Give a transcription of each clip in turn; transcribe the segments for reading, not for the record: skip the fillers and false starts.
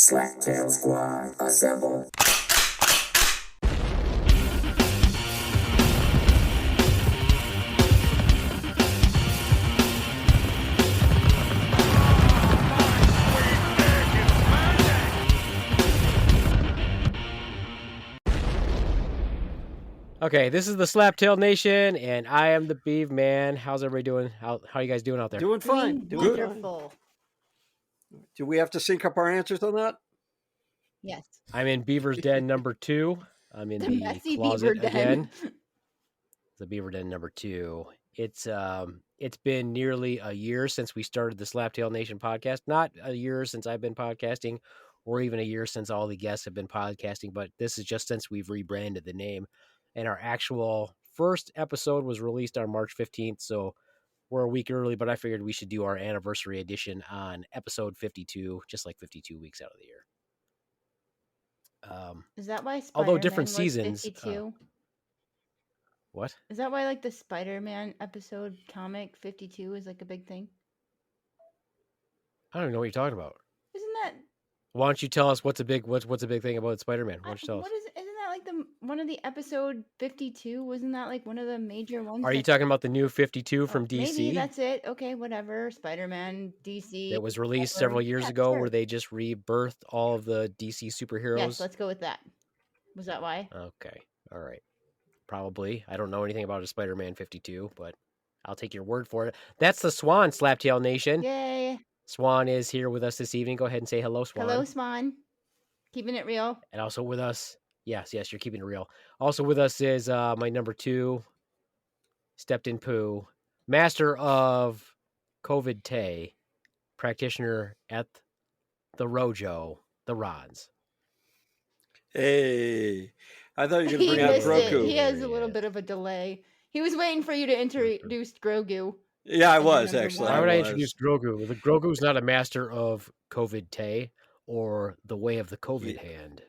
Slaptail squad, assemble. Okay, this is the Slaptail Nation, and I am the Beaveman. How's everybody doing? How are you guys doing out there? Doing fine. Doing wonderful. Fine. Do we have to sync up our answers on that? Yes. I'm in Beaver's Den number 2. I'm in the messy closet beaver again. den. The Beaver Den number 2. It's been nearly a year since we started the Slaptail Nation podcast. Not a year since I've been podcasting, or even a year since all the guests have been podcasting, but this is just since we've rebranded the name. And our actual first episode was released on March 15th, so we're a week early, but I figured we should do our anniversary edition on episode 52, just like 52 weeks out of the year. Is that why Spider-Man although different was seasons. 52? What? Is that why like the Spider-Man episode comic 52 is like a big thing? I don't even know what you're talking about. Isn't that? Why don't you tell us what's a big thing about Spider-Man? Why don't you tell us? Isn't that like one of the episode 52? Wasn't that like one of the major ones? Are you talking about the new 52 from DC? Maybe that's it. Okay, whatever. Spider-Man, DC. That was released several years ago, where they just rebirthed all of the DC superheroes. Yes, let's go with that. Was that why? Okay, all right. Probably. I don't know anything about a Spider-Man 52, but I'll take your word for it. That's the Swan, Slaptail Nation. Yay. Swan is here with us this evening. Go ahead and say hello, Swan. Hello, Swan. Keeping it real. And also with us, yes, you're keeping it real. Also with us is my number 2, Stepped in Poo, master of COVID Tay, practitioner at the Rojo, the Ronz. Hey, I thought you were going to bring out Grogu. He has a little bit of a delay. He was waiting for you to introduce Grogu. Yeah, I was actually. Why would I introduce Grogu? The Grogu's not a master of COVID Tay or the way of the COVID hand.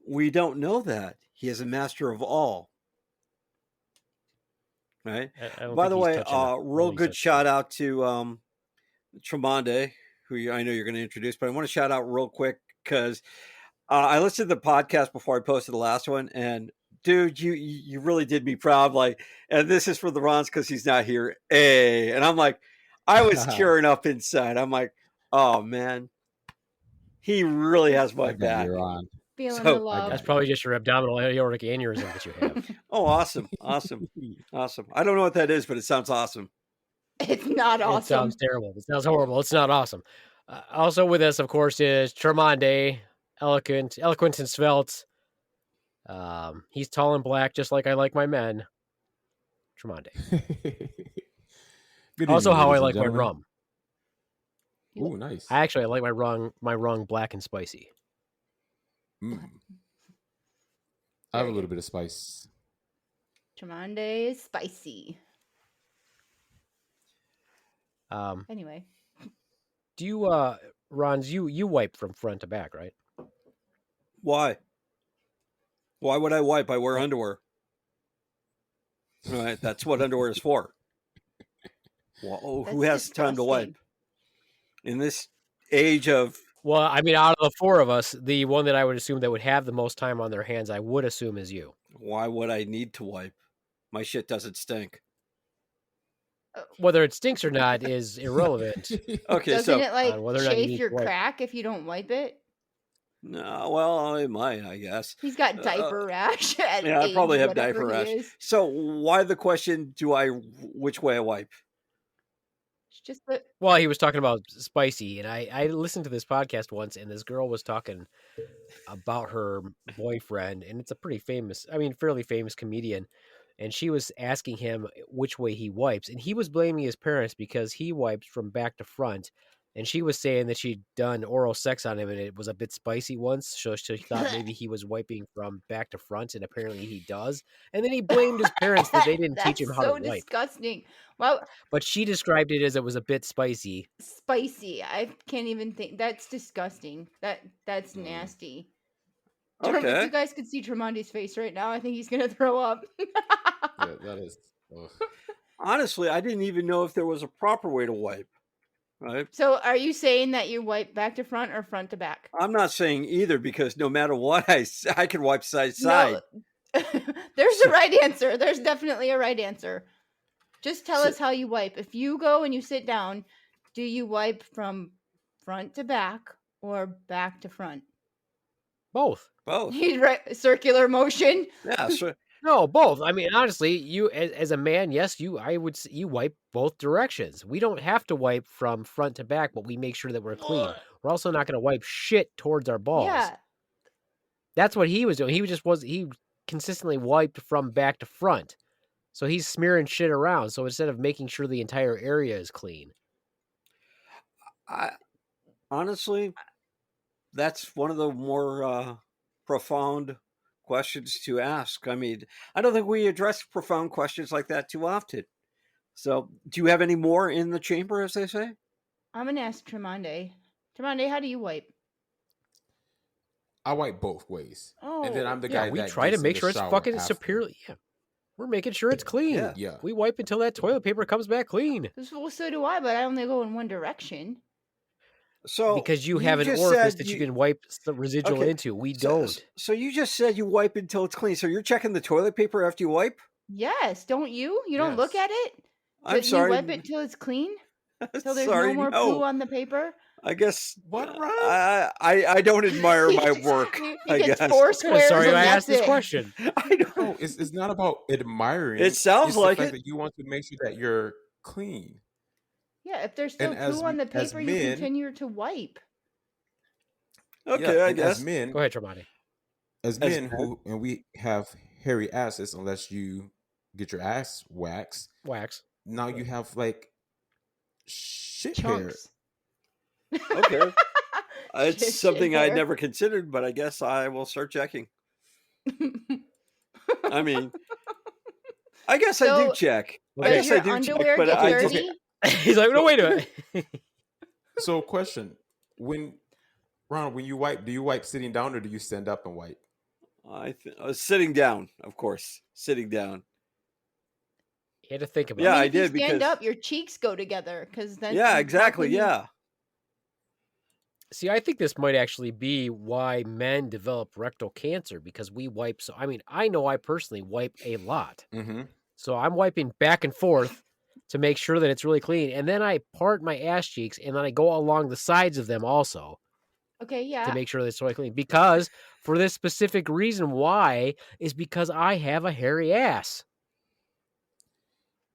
We don't know that. He is a master of all. Right? By the way, real good shout out to Tremonde, who I know you're going to introduce, but I want to shout out real quick because I listened to the podcast before I posted the last one, and dude, you really did me proud. Like, and this is for the Ronz because he's not here. Hey, and I'm like, I was tearing up inside. I'm like, oh man, he really has my back. Feeling the love. That's probably just your abdominal aortic aneurysm that you have. Oh, awesome. I don't know what that is, but it sounds awesome. It's not awesome. It sounds terrible. It sounds horrible. It's not awesome. Also with us, of course, is Tremonde, eloquent and svelte. He's tall and black, just like I like my men. Tremonde. Also, how I like my rum. Ooh, nice. I like my rum black and spicy. I have a little bit of spice. Tremonde is spicy. Anyway. Do you, Ronz, you wipe from front to back, right? Why? Why would I wipe? I wear underwear. Right, that's what underwear is for. Well, who has time to wipe? In this age of... Well, I mean, out of the 4 of us, the one that I would assume that would have the most time on their hands, I would assume is you. Why would I need to wipe? My shit doesn't stink. Whether it stinks or not is irrelevant. Okay, doesn't it like chafe your crack if you don't wipe it? No, well, it might, I guess. He's got diaper rash. Yeah, I probably have diaper rash. So why the question, which way I wipe? Just Well, he was talking about spicy, and I listened to this podcast once, and this girl was talking about her boyfriend, and it's a fairly famous comedian, and she was asking him which way he wipes, and he was blaming his parents because he wipes from back to front, and she was saying that she'd done oral sex on him, and it was a bit spicy once, so she thought maybe he was wiping from back to front, and apparently he does, and then he blamed his parents that they didn't teach him how to wipe. That's so disgusting. Well, but she described it as it was a bit spicy. Spicy. I can't even think. That's disgusting. That's nasty. Okay. If you guys could see Tremonde's face right now, I think he's gonna throw up. Yeah, that is. Honestly, I didn't even know if there was a proper way to wipe. Right. So are you saying that you wipe back to front or front to back? I'm not saying either because no matter what I can wipe side to No. side. There's a right answer. There's definitely a right answer. Just tell us how you wipe. If you go and you sit down, do you wipe from front to back or back to front? Both. He's right. Circular motion. Yeah, sure. No, both. I mean, honestly, you as a man, yes, you wipe both directions. We don't have to wipe from front to back, but we make sure that we're clean. We're also not going to wipe shit towards our balls. Yeah. That's what he was doing. He consistently wiped from back to front. So he's smearing shit around. So instead of making sure the entire area is clean. Honestly, that's one of the more profound questions to ask. I mean, I don't think we address profound questions like that too often. So, do you have any more in the chamber, as they say? I'm going to ask Tremonde. Tremonde, how do you wipe? I wipe both ways. And then I'm the guy we that try to gets in make the sure it's shower fucking after. superior. Yeah. We're making sure it's clean. Yeah. We wipe until that toilet paper comes back clean. Well, so do I, but I only go in one direction. So because you have an just orifice said that you can wipe the residual into. We don't. So you just said you wipe until it's clean. So you're checking the toilet paper after you wipe? Yes, don't you? You don't look at it? I'm sorry. You wipe it till it's clean? Till there's Sorry, no more poo on the paper? I guess What, Ron? I don't admire my work. He I gets guess. 4 squares. Sorry, and I that's asked this it. question. I don't. No, it's not about admiring. It sounds it's like the fact it. that you want to make sure that you're clean. Yeah, if there's still And poo on the as paper, you men- continue to wipe. Okay, Yeah, I and guess. As men, Go ahead, Tremonde. as As men and we have hairy asses, unless you get your ass waxed. Wax. Now you have like shit hair. Chunks. Okay. It's Shit something I hair. never considered, but I guess I will start checking. I mean, I guess I do So, check. I Okay. guess I your do check, underwear but get I dirty? just He's like, no, wait a minute. So, question: Ron, when you wipe, do you wipe sitting down or do you stand up and wipe? sitting down, of course, sitting down. You had to think about Yeah, it. I if you did stand because up, your cheeks go together because then. yeah, exactly, yeah. See, I think this might actually be why men develop rectal cancer because we wipe. So, I mean, I know I personally wipe a lot. Mm-hmm. So I'm wiping back and forth to make sure that it's really clean. And then I part my ass cheeks and then I go along the sides of them also Okay, yeah. to make sure that it's really clean. Because for this specific reason, why is because I have a hairy ass.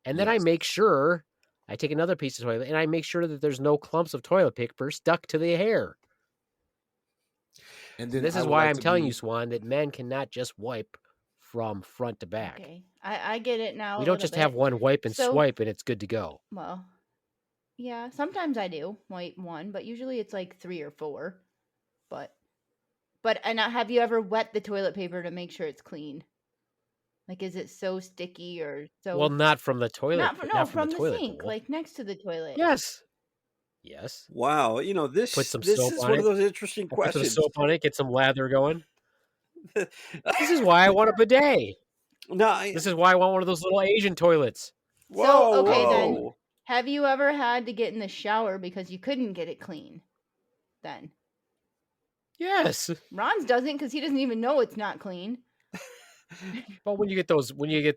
And then I Yes. make sure I take another piece of toilet and I make sure that there's no clumps of toilet paper stuck to the hair. And then This I is would why like I'm to telling be- you, Swan, that men cannot just wipe from front to back. Okay, I get it now. We a don't little just bit. have one wipe and So- swipe and it's good to go. Well, yeah, sometimes I do wipe one, but usually it's like 3 or 4. But and have you ever wet the toilet paper to make sure it's clean? Like, is it so sticky or so? Well, not from the toilet. not from the toilet sink, bowl. like next to the toilet. Yes. Yes. Wow, this Put some this soap is on one it. of those interesting Put some questions. soap on it, get some lather going. This is why I want a bidet. No, This is why I want one of those little Asian toilets. whoa, okay, then. whoa. Have you ever had to get in the shower because you couldn't get it clean? Then Yes. Ronz doesn't because he doesn't even know it's not clean. But when you get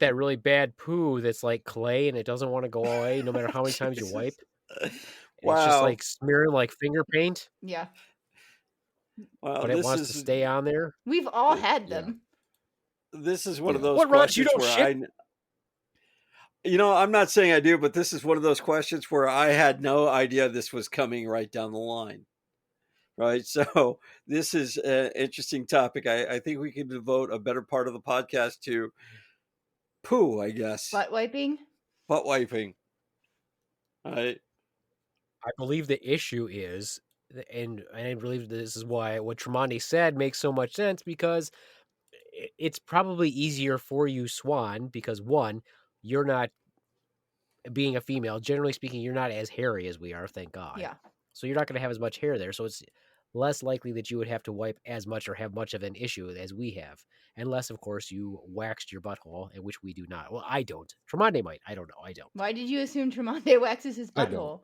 that really bad poo that's like clay and it doesn't want to go away no matter how many times you wipe. and It's just Wow. like smearing like finger paint, Yeah, Wow, but it this wants to is stay on there. we've all had Yeah. them. this is one of Yeah. those What, Ronz, you questions don't where I'm not saying I do, but this is one of those questions where I had no idea this was coming right down the line. Right. So this is an interesting topic. I think we can devote a better part of the podcast to poo, I guess. Butt wiping. Butt wiping. Right. I believe the issue is, and I believe this is why what Tremonde said makes so much sense because it's probably easier for you, Swan, because one, you're not being a female. Generally speaking, you're not as hairy as we are, thank God. Yeah. So you're not going to have as much hair there. So it's less likely that you would have to wipe as much or have much of an issue as we have. Unless, of course, you waxed your butthole, in which we do not. Well, I don't. Tremonde might. I don't know. I don't. Why did you assume Tremonde waxes his I don't. butthole?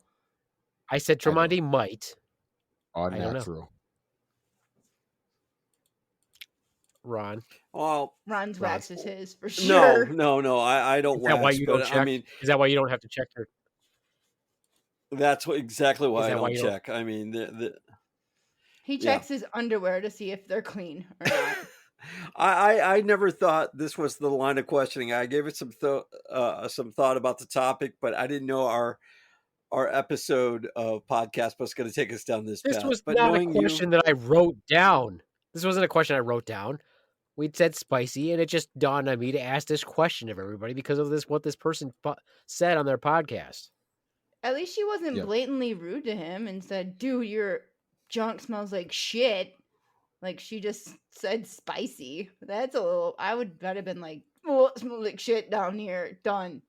I said Tremonti might. All I don't know. natural. Ron. Well, Ron's waxes his for sure. No. I don't Is that why wax, you don't but check? I mean, is that why you don't have to check your? that's exactly why I that why don't you don't- check. I mean, He checks his underwear to see if they're clean or not. I never thought this was the line of questioning. I gave it some thought about the topic, but I didn't know our episode of podcast was going to take us down this This path. was But not a knowing question that I wrote down. This wasn't a question I wrote down. We'd said spicy, and it just dawned on me to ask this question of everybody because of what this person said on their podcast. At least she wasn't Yeah. blatantly rude to him and said, "Dude, your junk smells like shit." Like, she just said spicy. That's a little. I would have been like, "Oh, it smells like shit down here." Done.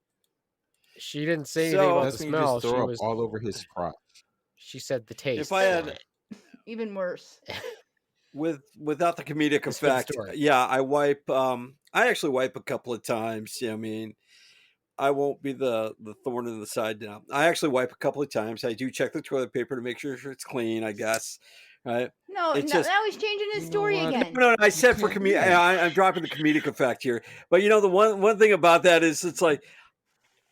She didn't say anything about the That's when you smell. just throw up all over his crotch. She said the taste. if I had Even worse. without the comedic It's a good effect, story. yeah, I wipe. I actually wipe a couple of times. I mean, I won't be the thorn in the side now. I actually wipe a couple of times. I do check the toilet paper to make sure it's clean, I guess. Right? No, It's no, just- now he's changing his You know story what? again. No, I said for can't comedic. do that. I'm dropping the comedic effect here. But the one thing about that is it's like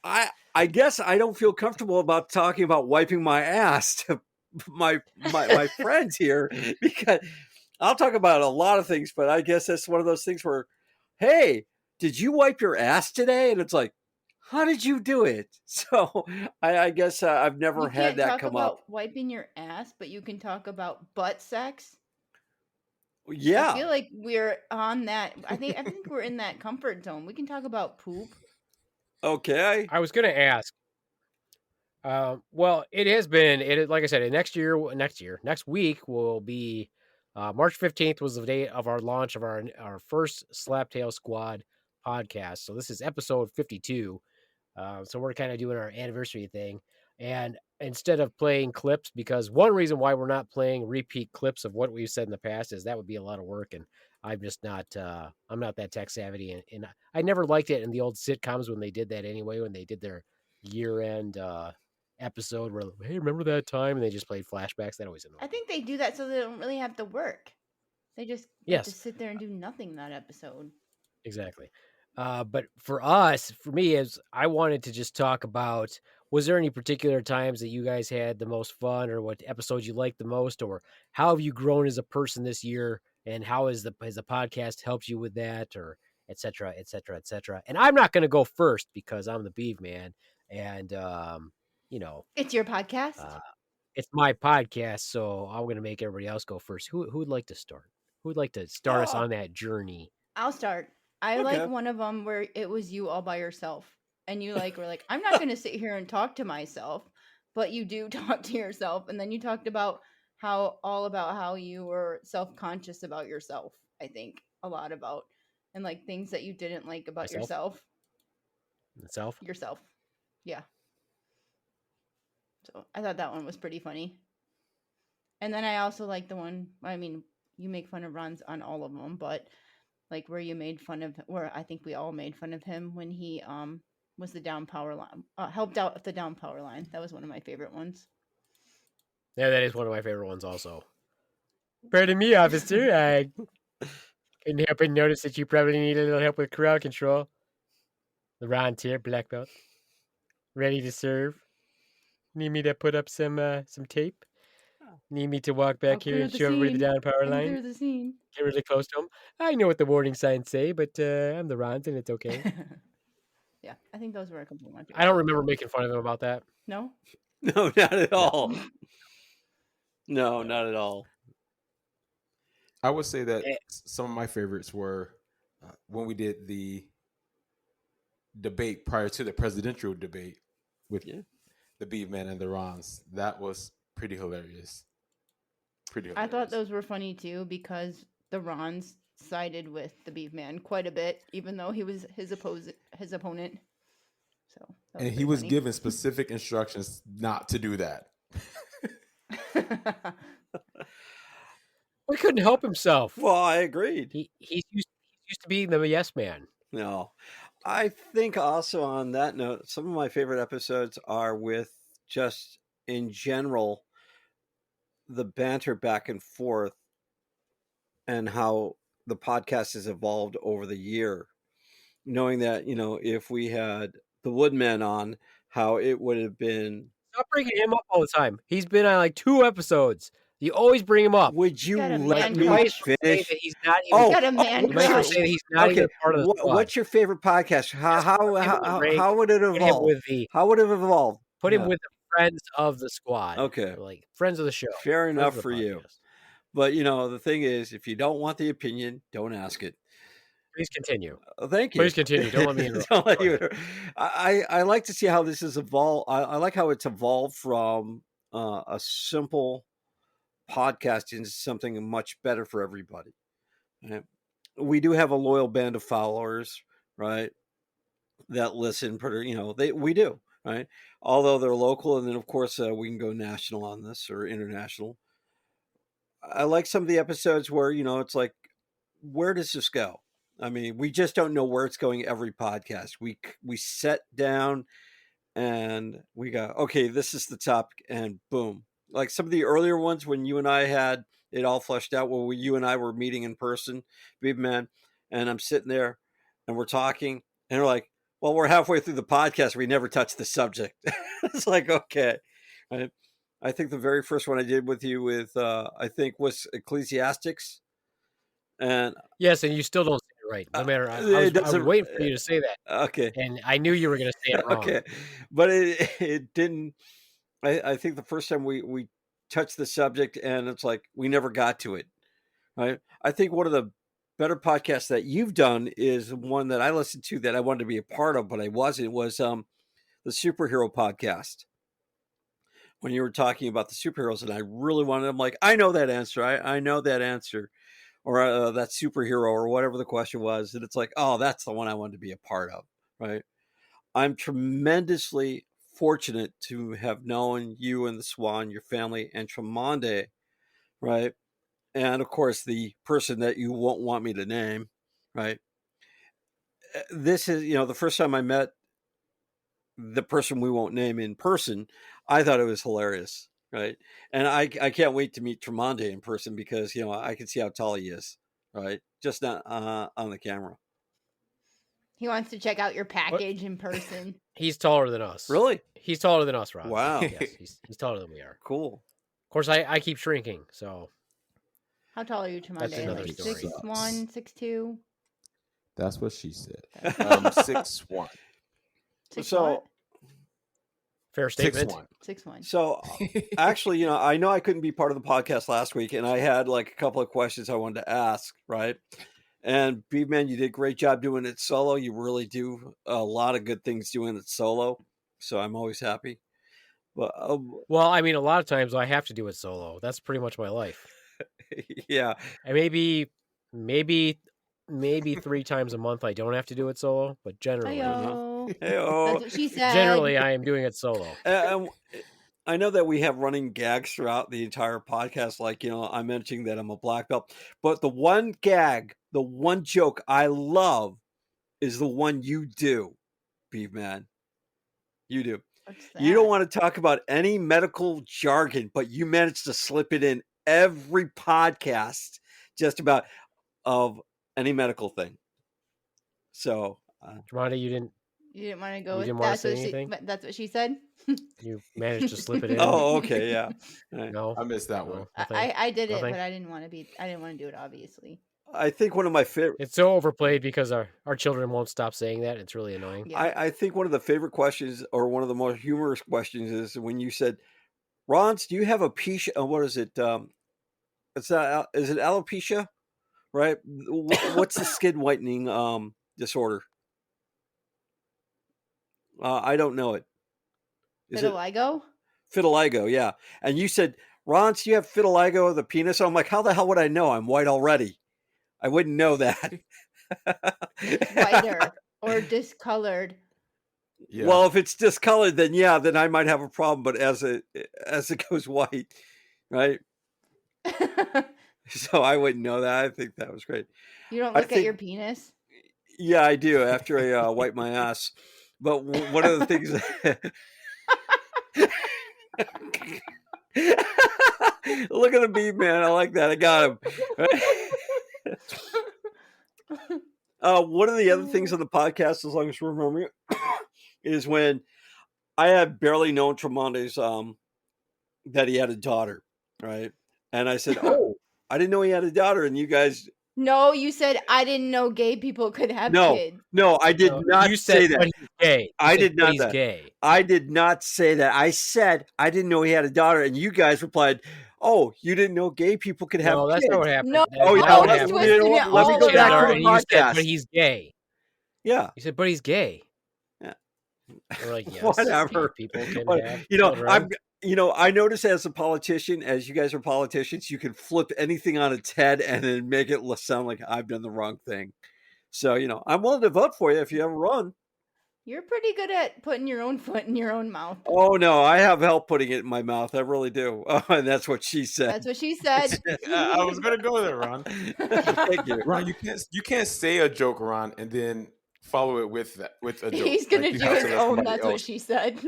I guess I don't feel comfortable about talking about wiping my ass to my friends here, because I'll talk about a lot of things, but I guess that's one of those things where, hey, did you wipe your ass today? And it's like, how did you do it? So I guess I've never You had can't that talk come about up. wiping your ass, but you can talk about butt sex. Yeah. I feel like we're on that. I think we're in that comfort zone. We can talk about poop. Okay. I was going to ask. Well, it has been. Like I said, next week will be March 15th was the day of our launch of our first Slaptail Squad podcast. So this is episode 52. So we're kind of doing our anniversary thing, and instead of playing clips, because one reason why we're not playing repeat clips of what we've said in the past is that would be a lot of work, and I'm just not. I'm not that tech savvy, and I never liked it in the old sitcoms when they did that anyway. When they did their year-end episode where, hey, remember that time, and they just played flashbacks. That always annoyed I me. think they do that so they don't really have to work. They just get to sit there and do nothing that episode. Exactly. But for me, is I wanted to just talk about, was there any particular times that you guys had the most fun, or what episodes you liked the most, or how have you grown as a person this year, and how has the podcast helped you with that, or et cetera, et cetera, et cetera. And I'm not going to go first because I'm the Beaveman, and It's your podcast. it's my podcast, so I'm going to make everybody else go first. Who would like to start? Who would like to start us on that journey? I'll start. I like one of them where it was you all by yourself, and you were like, I'm not going to sit here and talk to myself, but you do talk to yourself, and then you talked about how you were self-conscious about yourself. I think a lot about, and like things that you didn't like about yourself. Yourself, yeah. So I thought that one was pretty funny. And then I also like the one. I mean, you make fun of Ronz on all of them, but like where you made fun of, where I think we all made fun of him when he was the down power line, helped out with the down power line. That was one of my favorite ones. Yeah, that is one of my favorite ones also. Pardon me, officer. I couldn't help but notice that you probably need a little help with crowd control. The Ronz here, black belt, ready to serve. Need me to put up some tape? Need me to walk back here and show everybody the down power line? Clear the scene. Get really close to them. I know what the warning signs say, but I'm the Ronz and it's okay. Yeah, I think those were a couple of my favorites. I don't remember making fun of him about that. No? No, not at all. No, not at all. I would say that some of my favorites were when we did the debate prior to the presidential debate with the Beaveman and the Ronz. That was pretty hilarious. I thought those were funny too because the Ronz sided with the Beaveman quite a bit, even though he was his opponent. So and he was given specific instructions not to do that. He couldn't help himself. Well, I agreed. He's used to being the yes man. No, I think also on that note, some of my favorite episodes are with just in general, the banter back and forth and how the podcast has evolved over the year. Knowing that, if we had the Woodman on, how it would have been. Stop bringing him up all the time. He's been on like 2 episodes. You always bring him up. Would you got a let man me crush. finish? That he's not even, He's got a man you might crush. just say that he's not Okay, even part of the squad. what's your favorite podcast? How would it Put him evolve? with the How would it evolve? put him with the friends of the squad. Okay. Like friends of the show. Fair friends enough of the for you. podcast. But the thing is, if you don't want the opinion, don't ask it. Please continue. Thank you. Please continue. Don't let me interrupt. Don't let Go you ahead. I like to see how this has evolved. I like how it's evolved from a simple podcast into something much better for everybody. Right? We do have a loyal band of followers, right? That listen, we do, right? Although they're local, and then of course we can go national on this or international. I like some of the episodes where it's like, where does this go? I mean, we just don't know where it's going every podcast. We set down and we go, okay, this is the topic, and boom. Like some of the earlier ones when you and I had it all fleshed out, where you and I were meeting in person, Beaveman, and I'm sitting there and we're talking, and we're like, well, we're halfway through the podcast. We never touched the subject. It's like, okay. Right? I think the very first one I did with you I think was Ecclesiastics. And yes, and you still don't say it right. No matter, I was waiting for you to say that. Okay. And I knew you were going to say it wrong. Okay. But it didn't. I think the first time we touched the subject, and it's like we never got to it. Right. I think one of the better podcasts that you've done is one that I listened to that I wanted to be a part of, but I wasn't. It was the superhero podcast. When you were talking about the superheroes, and I really wanted, I'm like, I know that answer. I know that answer, or that superhero, or whatever the question was. And it's like, oh, that's the one I wanted to be a part of. Right. I'm tremendously fortunate to have known you and the Swan, your family, and Tremonde, right? And of course, the person that you won't want me to name, right? This is, the first time I met the person we won't name in person, I thought it was hilarious, right? And I can't wait to meet Tremonde in person because, I can see how tall he is, right? Just not on the camera. He wants to check out your package in person. He's taller than us. Really? He's taller than us, Ron. Wow. Yes, he's taller than we are. Cool. Of course, I keep shrinking, so. How tall are you, Tremonde? That's another Like story. 6'1", 6'2"? That's what she said. 6'1". So, fair statement. 6'1". So actually, I know I couldn't be part of the podcast last week, and I had like a couple of questions I wanted to ask, right? And Beaveman, you did a great job doing it solo. You really do a lot of good things doing it solo. So I'm always happy. But well, I mean, a lot of times I have to do it solo. That's pretty much my life. Yeah. And maybe 3 times a month I don't have to do it solo, but generally, Hey-o. Hey-o. That's what she said. generally I am doing it solo. I know that we have running gags throughout the entire podcast, like, I'm mentioning that I'm a black belt, but the one gag, the one joke I love is the one you do, Beaveman. You do. What's that? You don't want to talk about any medical jargon, but you managed to slip it in every podcast, just about, of any medical thing. So, Tremonde, you didn't want to go You with didn't want to that's say what anything? That's what she said. you managed to slip it in. Oh, okay, yeah. Right. No, I missed that one. nothing? I did it, Nothing? but I didn't want to do it. Obviously, I think one of my favorite. It's so overplayed because our children won't stop saying that. It's really annoying. Yeah. I think one of the favorite questions, or one of the more humorous questions, is when you said, "Ronz, do you have alopecia? What is it? It's not. Is it alopecia? Right? What's the skin whitening disorder? I don't know it. Is it Vitiligo? vitiligo? Yeah. And you said, "Ronz, you have vitiligo of the penis." I'm like, how the hell would I know? I'm white already. I wouldn't know that. Whiter or discolored? Yeah. Well, if it's discolored, then then I might have a problem. But as it goes white, right? So I wouldn't know that. I think that was great. You don't I look at think- your penis? Yeah, I do. After I wipe my ass, but one of the things. Look at the Beaveman. I like that. I got him. One of the other things on the podcast, as long as we're remembering, is when I had barely known Tremonde's that he had a daughter, right? And I said, "Oh, I didn't know he had a daughter," and you guys. No, you said I didn't know gay people could have kids. No, I did not you say said, that. But he's gay. I did not. He's gay. I did not say that. I said I didn't know he had a daughter, and you guys replied, "Oh, you didn't know gay people could have kids." No, that's not what happened. No, Oh, yeah, not what let me go back to the and you said, podcast. but he's gay. Yeah, You said, but he's gay. Yeah. We're like, yes, whatever. gay people can have children. I notice as a politician, as you guys are politicians, you can flip anything on its head and then make it sound like I've done the wrong thing. So, I'm willing to vote for you if you ever run. You're pretty good at putting your own foot in your own mouth. Oh, no, I have help putting it in my mouth. I really do. Oh, and that's what she said. That's what she said. I was going to go there, Ron. Thank you. Ron, you can't say a joke, Ron, and then follow it with a joke. He's going to do his own. That's what she said.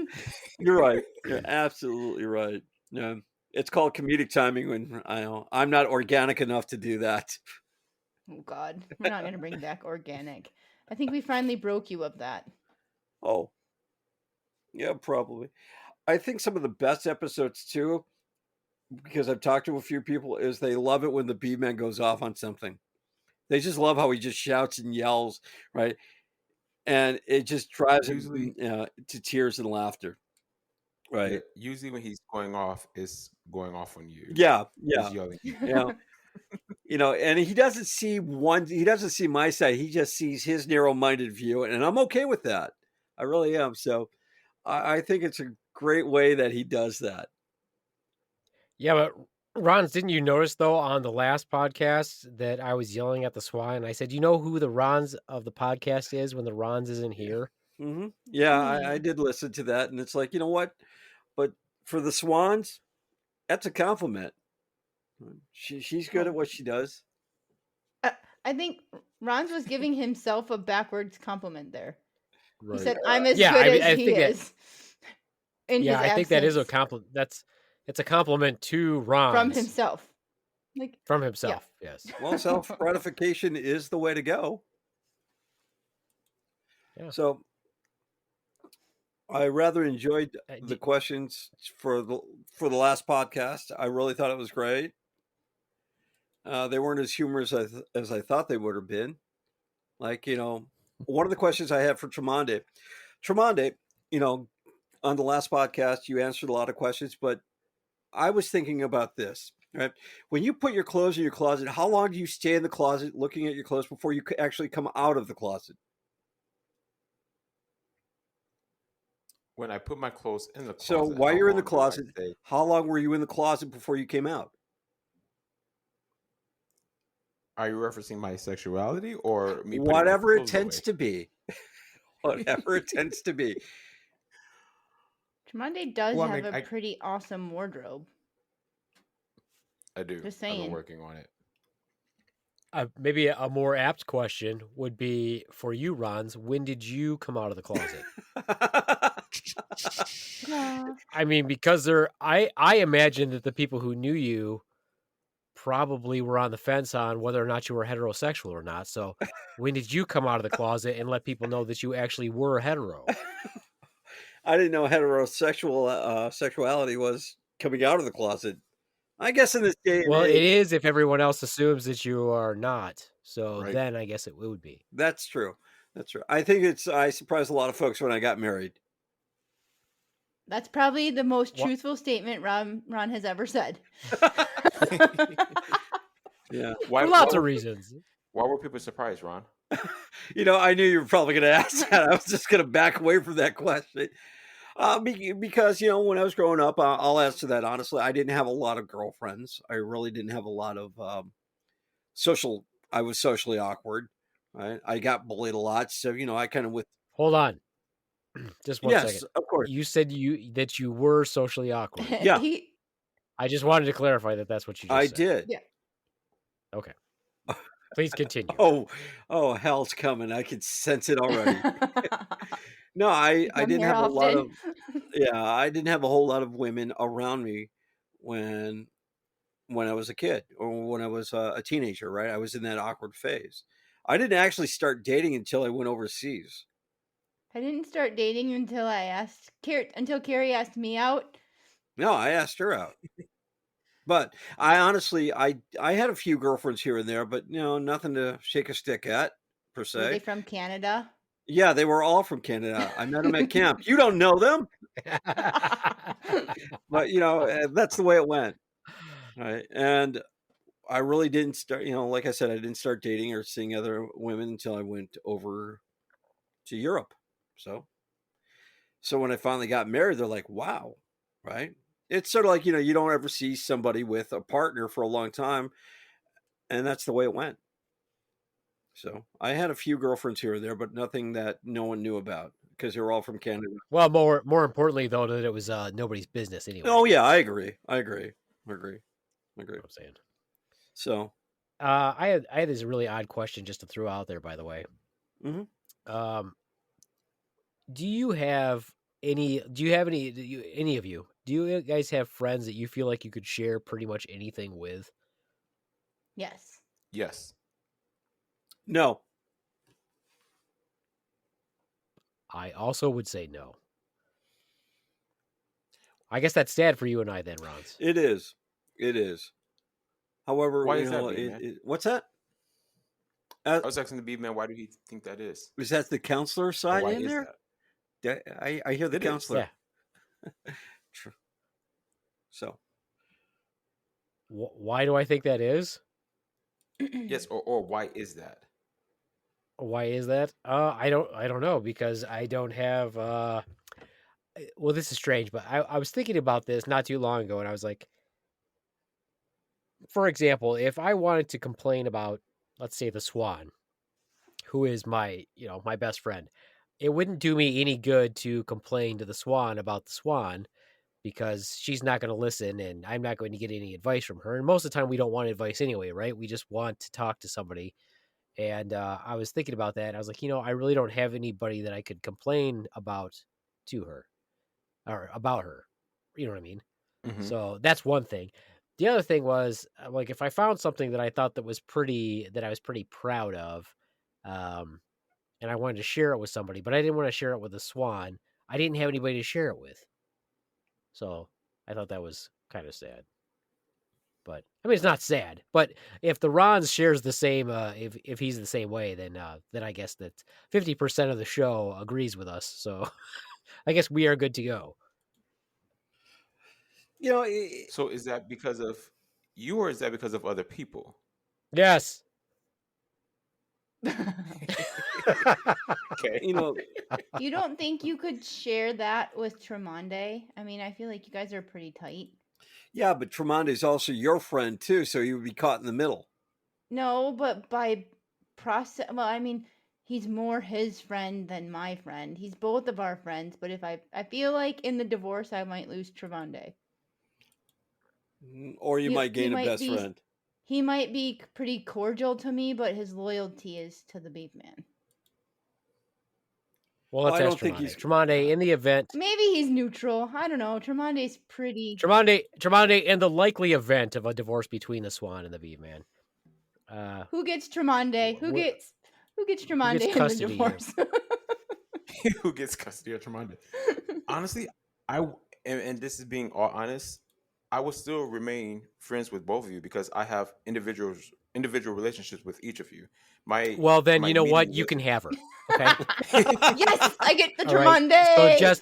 You're right. You're absolutely right. Yeah, it's called comedic timing when I'm not organic enough to do that. Oh, God. We're not going to bring back organic. I think we finally broke you of that. Oh, yeah, probably. I think some of the best episodes, too, because I've talked to a few people, is they love it when the Beaveman goes off on something. They just love how he just shouts and yells, right? And it just drives them to tears and laughter. Right. Yeah, usually when he's going off, it's going off on you. Yeah. He's yelling. And he doesn't see my side. He just sees his narrow-minded view, and I'm okay with that. I really am. So I think it's a great way that he does that. Yeah, but Ronz, didn't you notice, though, on the last podcast that I was yelling at the swine? I said, you know who the Ronz of the podcast is when the Ronz isn't here? Mm-hmm. Yeah, I did listen to that, and it's like, you know what? But for the swans, that's a compliment. She's good at what she does. I think Ronz was giving himself a backwards compliment there. Right. He said, "I'm as good as he is." I think that is a compliment. It's a compliment to Ronz from himself. From himself, yes. Well, self-gratification is the way to go. Yeah. So I rather enjoyed the questions for the last podcast. I really thought it was great. They weren't as humorous as I thought they would have been. One of the questions I had for Tremonde, on the last podcast, you answered a lot of questions, but I was thinking about this, right? When you put your clothes in your closet, how long do you stay in the closet looking at your clothes before you actually come out of the closet? When I put my clothes in the closet. So while you're in the closet, how long were you in the closet before you came out? Are you referencing my sexuality or me? Whatever it tends to be. Whatever it tends to be. Tremonde does have a pretty awesome wardrobe. I do. Just saying. I've been working on it. Maybe a more apt question would be for you, Ronz. When did you come out of the closet? I mean, because I imagine that the people who knew you probably were on the fence on whether or not you were heterosexual or not. So when did you come out of the closet and let people know that you actually were hetero? I didn't know heterosexual sexuality was coming out of the closet. I guess in this day. Well, it is if everyone else assumes that you are not. So then I guess it would be. That's true. That's true. I think I surprised a lot of folks when I got married. That's probably the most truthful statement Ron has ever said. Yeah. For lots of reasons. Why were people surprised, Ron? I knew you were probably going to ask that. I was just going to back away from that question. Because, when I was growing up, I'll answer that honestly. I didn't have a lot of girlfriends. I really didn't have a lot of I was socially awkward. Right? I got bullied a lot. So, I kind of Hold on. Just one second. Yes, of course. You said that you were socially awkward. Yeah. I just wanted to clarify that that's what you just said. I did. Yeah. Okay. Please continue. Oh, hell's coming. I can sense it already. No, I didn't have a lot of Yeah, I didn't have a whole lot of women around me when I was a kid or when I was a teenager, right? I was in that awkward phase. I didn't actually start dating until I went overseas. I didn't start dating until until Carrie asked me out. No, I asked her out. But I honestly, I had a few girlfriends here and there, but nothing to shake a stick at per se. Were they from Canada? Yeah, they were all from Canada. I met them at camp. You don't know them, but that's the way it went, right? And I really didn't start. Like I said, I didn't start dating or seeing other women until I went over to Europe. So when I finally got married, they're like, "Wow," right? It's sort of like you don't ever see somebody with a partner for a long time, and that's the way it went. So I had a few girlfriends here and there, but nothing that no one knew about because they were all from Canada. Well, more importantly, though, that it was nobody's business anyway. Oh yeah, I agree. What I'm saying. So, I had this really odd question just to throw out there. By the way, do you have any? Do you have any? Any of you? Do you guys have friends that you feel like you could share pretty much anything with? Yes. Yes. No. I also would say no. I guess that's sad for you and I then, Ronz. It is. However, why is that, what's that? I was asking the Beaveman, why do you think that is? Is that the counselor side in there? That? I hear the counselor. Yeah. So, why do I think that is? Yes, or why is that? Why is that? I don't know, because I don't have. Well, this is strange, but I was thinking about this not too long ago, and I was like, for example, if I wanted to complain about, let's say, the Swan, who is my best friend, it wouldn't do me any good to complain to the Swan about the Swan, because she's not going to listen, and I'm not going to get any advice from her. And most of the time, we don't want advice anyway, right? We just want to talk to somebody. And I was thinking about that. And I was like, I really don't have anybody that I could complain about to her or about her. You know what I mean? Mm-hmm. So that's one thing. The other thing was, like, if I found something that I thought that I was pretty proud of, and I wanted to share it with somebody, but I didn't want to share it with a Swan, I didn't have anybody to share it with. So I thought that was kind of sad. But I mean, it's not sad. But if the Ronz shares the same, if he's the same way, then I guess that 50% of the show agrees with us. So I guess we are good to go. So is that because of you, or is that because of other people? Yes. Okay. You don't think you could share that with Tremonde? I mean, I feel like you guys are pretty tight. Yeah, but Tremonde is also your friend too, so you would be caught in the middle. No, but by process, well, I mean, he's more his friend than my friend. He's both of our friends, but if I feel like in the divorce, I might lose Tremonde. Or you might gain a best friend. He might be pretty cordial to me, but his loyalty is to the Beaveman. Well, let's ask Tremonde. Tremonde, in the event, maybe he's neutral. I don't know. Tremonde's pretty. Tremonde, in the likely event of a divorce between the Swan and the Beaveman, who gets Tremonde? Who gets Tremonde in the divorce? Who gets custody of Tremonde? Honestly, and this is being all honest, I will still remain friends with both of you because I have individual relationships with each of you. Well, then you know what? You can have her. Okay. Yes, I get the Tremonde. Right.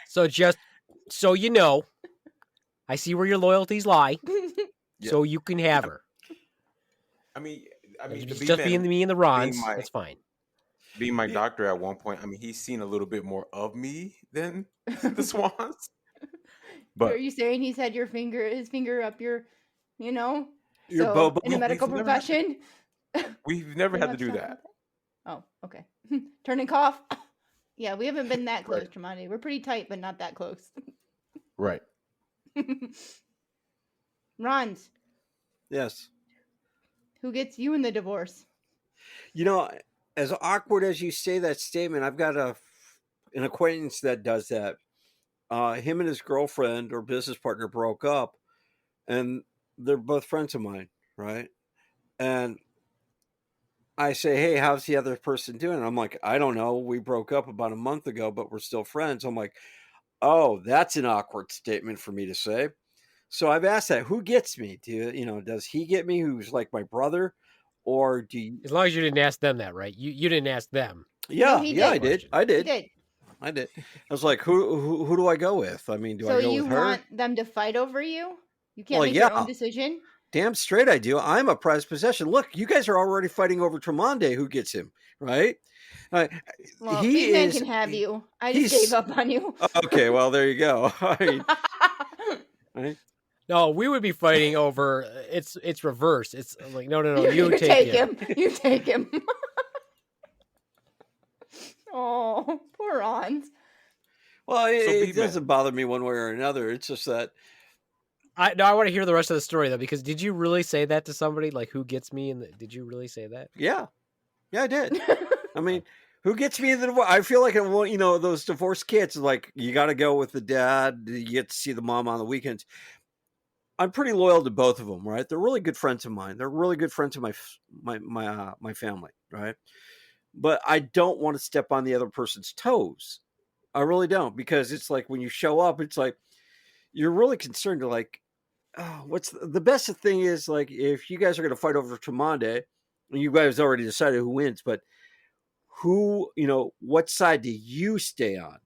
So just so you know, I see where your loyalties lie. Yeah. So you can have her. I mean, just being me and the Ronz, that's fine. Being my doctor at one point, I mean, he's seen a little bit more of me than the Swans. But are you saying he's had his finger up your bobo in a medical profession? We've never had to do that. Oh, okay. Turn and cough. Yeah, we haven't been that close, Tremonde. We're pretty tight, but not that close. Right. Ronz. Yes. Who gets you in the divorce? As awkward as you say that statement, I've got an acquaintance that does that. him and his girlfriend or business partner broke up, and they're both friends of mine, right? And I say, hey, how's the other person doing? And I'm like, I don't know. We broke up about a month ago, but we're still friends. I'm like, oh, that's an awkward statement for me to say. So I've asked that, who gets me? Does he get me, who's like my brother? Or do you... As long as you didn't ask them that, right? You didn't ask them. Yeah, No, he yeah, did. I did. He did. I did. I was like, who do I go with? I mean, do I go with her? So you want them to fight over you? You can't Well, make your own decision? Damn straight I do. I'm a prized possession. Look, you guys are already fighting over Tremonde. Who gets him, right? Well, Beaveman can have you. I just gave up on you. Okay, well, there you go. Right? No, we would be fighting over. It's reverse. It's like no. You take him. You take him. Oh, poor Ronz. Well, it doesn't bother me one way or another. It's just that. I want to hear the rest of the story though, because did you really say that to somebody? Like, who gets me? Did you really say that? Yeah, I did. I mean, who gets me in the divorce? I feel like those divorced kids. Like, you got to go with the dad. You get to see the mom on the weekends. I'm pretty loyal to both of them, right? They're really good friends of mine. They're really good friends of my family, right? But I don't want to step on the other person's toes. I really don't, because it's like when you show up, it's like you're really concerned to like, oh, what's the best thing is like if you guys are going to fight over Tremonde, and you guys already decided who wins, but what side do you stay on,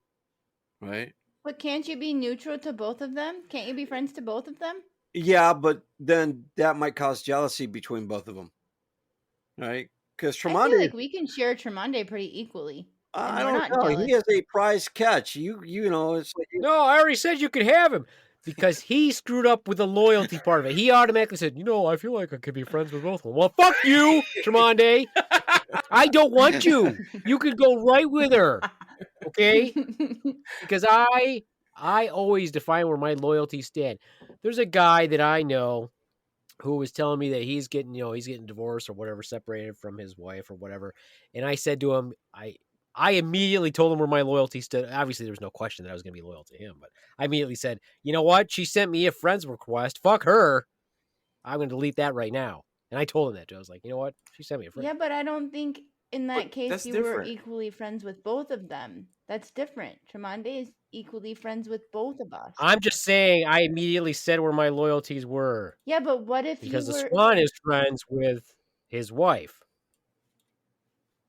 right? But can't you be neutral to both of them? Can't you be friends to both of them? Yeah, but then that might cause jealousy between both of them, right? Because Tremonde, I feel like we can share Tremonde pretty equally. I don't know. He has a prize catch. It's like no. I already said you could have him because he screwed up with the loyalty part of it. He automatically said, I feel like I could be friends with both of them. Well, fuck you, Tremonde. I don't want you. You could go right with her, okay? Because I always define where my loyalties stand. There's a guy that I know who was telling me that he's getting divorced or whatever, separated from his wife or whatever. And I said to him, I immediately told him where my loyalty stood. Obviously, there was no question that I was going to be loyal to him, but I immediately said, you know what? She sent me a friend's request. Fuck her. I'm going to delete that right now. And I told him that too. I was like, you know what? She sent me a friend. Yeah, but I don't think in that case you were equally friends with both of them. That's different. Tremonde is equally friends with both of us. I'm just saying I immediately said where my loyalties were. Yeah, but what if because the Swan is friends with his wife.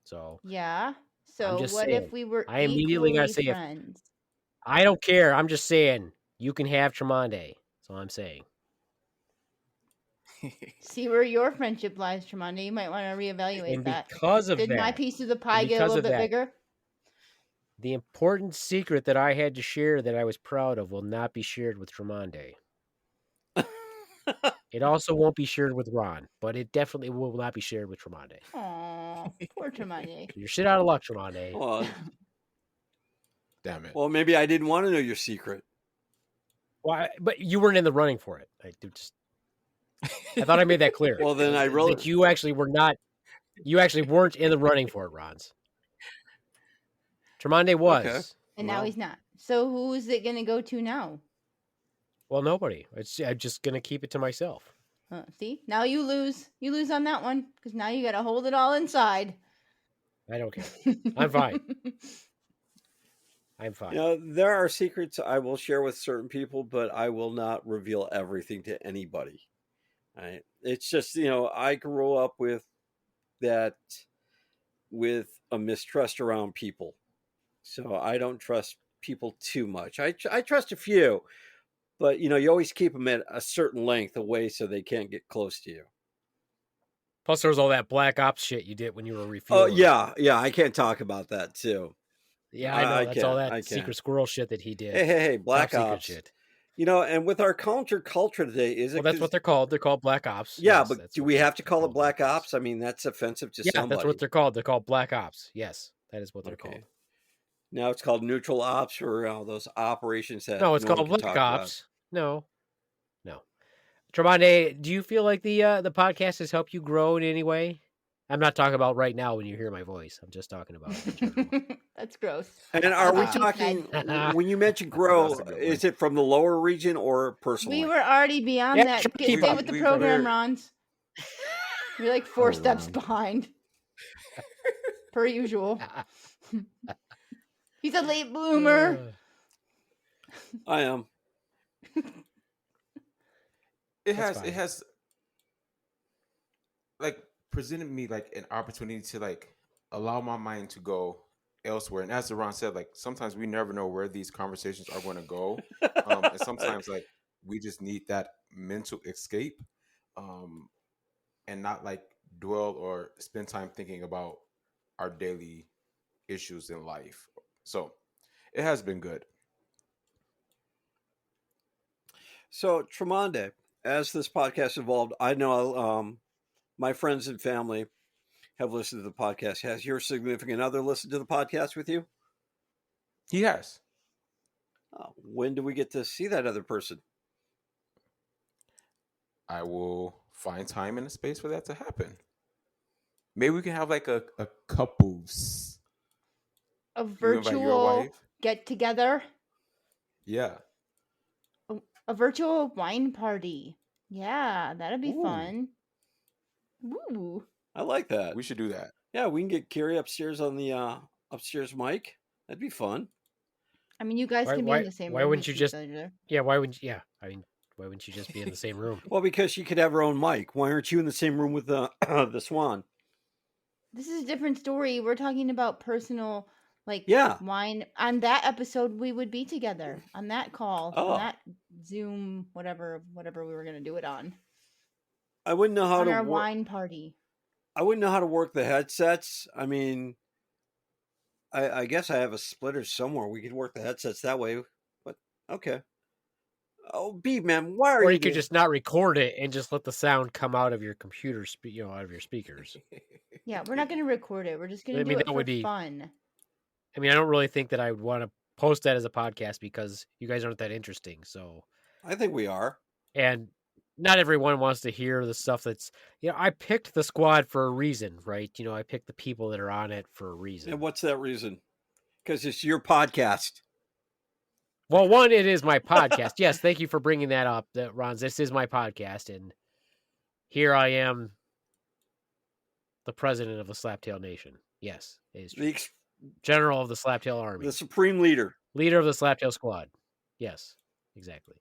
So yeah. So what saying, if we were I immediately gotta say friends? I don't care. I'm just saying you can have Tremonde. That's all I'm saying. See where your friendship lies, Tremonde. You might want to reevaluate and that. Because of Did that, my piece of the pie get a little bit bigger? The important secret that I had to share that I was proud of will not be shared with Tremonde. It also won't be shared with Ron, but it definitely will not be shared with Tremonde. Aw, poor Tremonde. You're shit out of luck, Tremonde. Well, damn it. Well, maybe I didn't want to know your secret. Why? But you weren't in the running for it. I thought I made that clear. Well, then I really that you actually were not. You actually weren't in the running for it, Ronz. Tremonde was, okay. And now he's not. So who's it going to go to now? Well, nobody. I'm just going to keep it to myself. See, now you lose. You lose on that one because now you got to hold it all inside. I don't care. I'm fine. I'm fine. There are secrets I will share with certain people, but I will not reveal everything to anybody. Right? It's just, I grew up with that, with a mistrust around people. So I don't trust people too much. I trust a few, but you always keep them at a certain length away so they can't get close to you. Plus, there was all that Black Ops shit you did when you were refueling. Oh yeah, I can't talk about that too. Yeah, I know. That's all that secret squirrel shit that he did. Hey, Black Ops shit. And with our culture today, is it? Well, that's what they're called. They're called Black Ops. Yeah, yes, but do we have to call it Black Ops? I mean, that's offensive to somebody. Yeah, that's what they're called. They're called Black Ops. Yes, that is what they're called. Now it's called neutral ops or those operations that. No, it's called Black Ops. No. Tremonde, do you feel like the podcast has helped you grow in any way? I'm not talking about right now when you hear my voice. I'm just talking about in general. That's gross. And are we What she talking, said. when you mention grow, That's a good one. is it from the lower region or personally? We were already beyond Yeah, that. keep Stay up. with the We program, were- Ronz. You're like 4 Oh, steps Ron. behind. Per usual. He's a late bloomer. I am. It That's has like presented me like an opportunity to like allow my mind to go elsewhere. And as Ron said, like sometimes we never know where these conversations are going to go. And sometimes like we just need that mental escape, and not like dwell or spend time thinking about our daily issues in life. So it has been good. So, Tremonde, as this podcast evolved, I know my friends and family have listened to the podcast. Has your significant other listened to the podcast with you? He has. When do we get to see that other person? I will find time and a space for that to happen. Maybe we can have like a couples. A You invite your virtual wife? get together. Yeah. A virtual wine party. Yeah, that'd be Ooh. fun. Ooh. I like that. We should do that. Yeah, we can get Carrie upstairs on the upstairs mic. That'd be fun. I mean, you guys can be in the same room. Why wouldn't you with just? each other. Yeah, why wouldn't? Yeah, I mean, why wouldn't you just be in the same room? Well, because she could have her own mic. Why aren't you in the same room with the the Swan? This is a different story. We're talking about personal, like, Yeah. wine. On that episode, we would be together on that call, Oh. on that Zoom, whatever we were gonna do it on. I wouldn't know how On to our work. wine party. I wouldn't know how to work the headsets. I mean, I guess I have a splitter somewhere. We could work the headsets that way. But okay. Oh, Beaveman, why are Or you? you could just not record it and just let the sound come out of your computer, out of your speakers. Yeah, we're not gonna record it. We're just gonna I do mean, it that for would be- fun. I mean, I don't really think that I would want to post that as a podcast because you guys aren't that interesting. So, I think we are. and not everyone wants to hear the stuff that's, I picked the squad for a reason, right? I picked the people that are on it for a reason. And what's that reason? Because it's your podcast. Well, one, it is my podcast. Yes, thank you for bringing that up, Ronz. This is my podcast, and here I am, the president of the Slaptail Nation. Yes, it is true. General of the Slaptail Army. The supreme leader. Leader of the Slaptail Squad. Yes, exactly.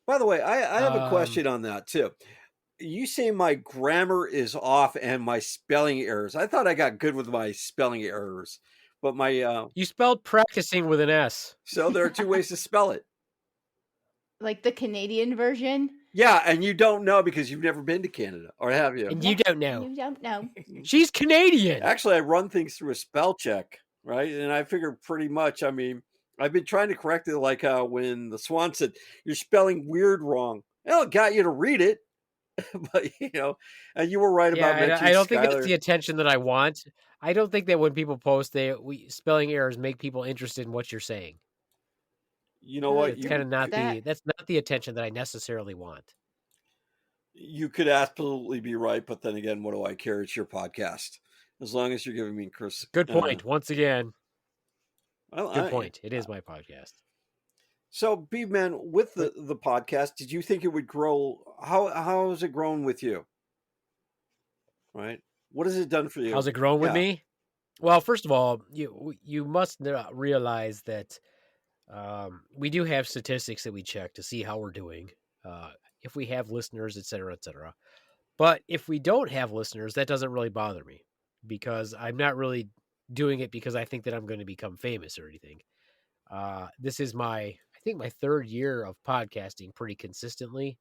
By the way, I have a question on that, too. You say my grammar is off and my spelling errors. I thought I got good with my spelling errors. But my you spelled practicing with an S. So there are two ways to spell it. Like the Canadian version? Yeah, and you don't know because you've never been to Canada, or have you? And you don't know. You don't know. She's Canadian. Actually, I run things through a spell check, right? And I figure pretty much, I mean, I've been trying to correct it like when the Swan said, you're spelling weird wrong. Well, it got you to read it. But, and you were right about mentioning I don't Skylar. think that's the attention that I want. I don't think that when people post, spelling errors make people interested in what you're saying. You know what? It's kind of not that's not the attention that I necessarily want. You could absolutely be right, but then again, what do I care? It's your podcast. As long as you're giving me Chris. Good point. Once again. Well, good point. It is my podcast. So, Beaveman, with the podcast, did you think it would grow? How has it grown with you? Right? What has it done for you? How's it grown with me? Well, first of all, you must realize that we do have statistics that we check to see how we're doing, if we have listeners, et cetera, et cetera. But if we don't have listeners, that doesn't really bother me because I'm not really doing it because I think that I'm going to become famous or anything. This is I think my third year of podcasting pretty consistently,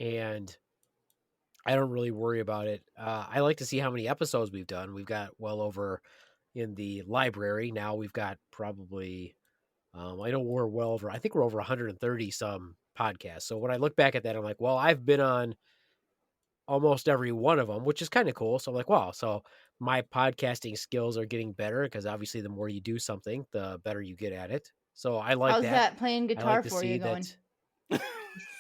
and I don't really worry about it. I like to see how many episodes we've done. We've got well over in the library. Now we've got probably, I know we're well over, I think we're over 130 some podcasts. So when I look back at that, I'm like, well, I've been on almost every one of them, which is kind of cool. So I'm like, wow. So my podcasting skills are getting better because obviously the more you do something, the better you get at it. So I like How's that playing guitar like for you going?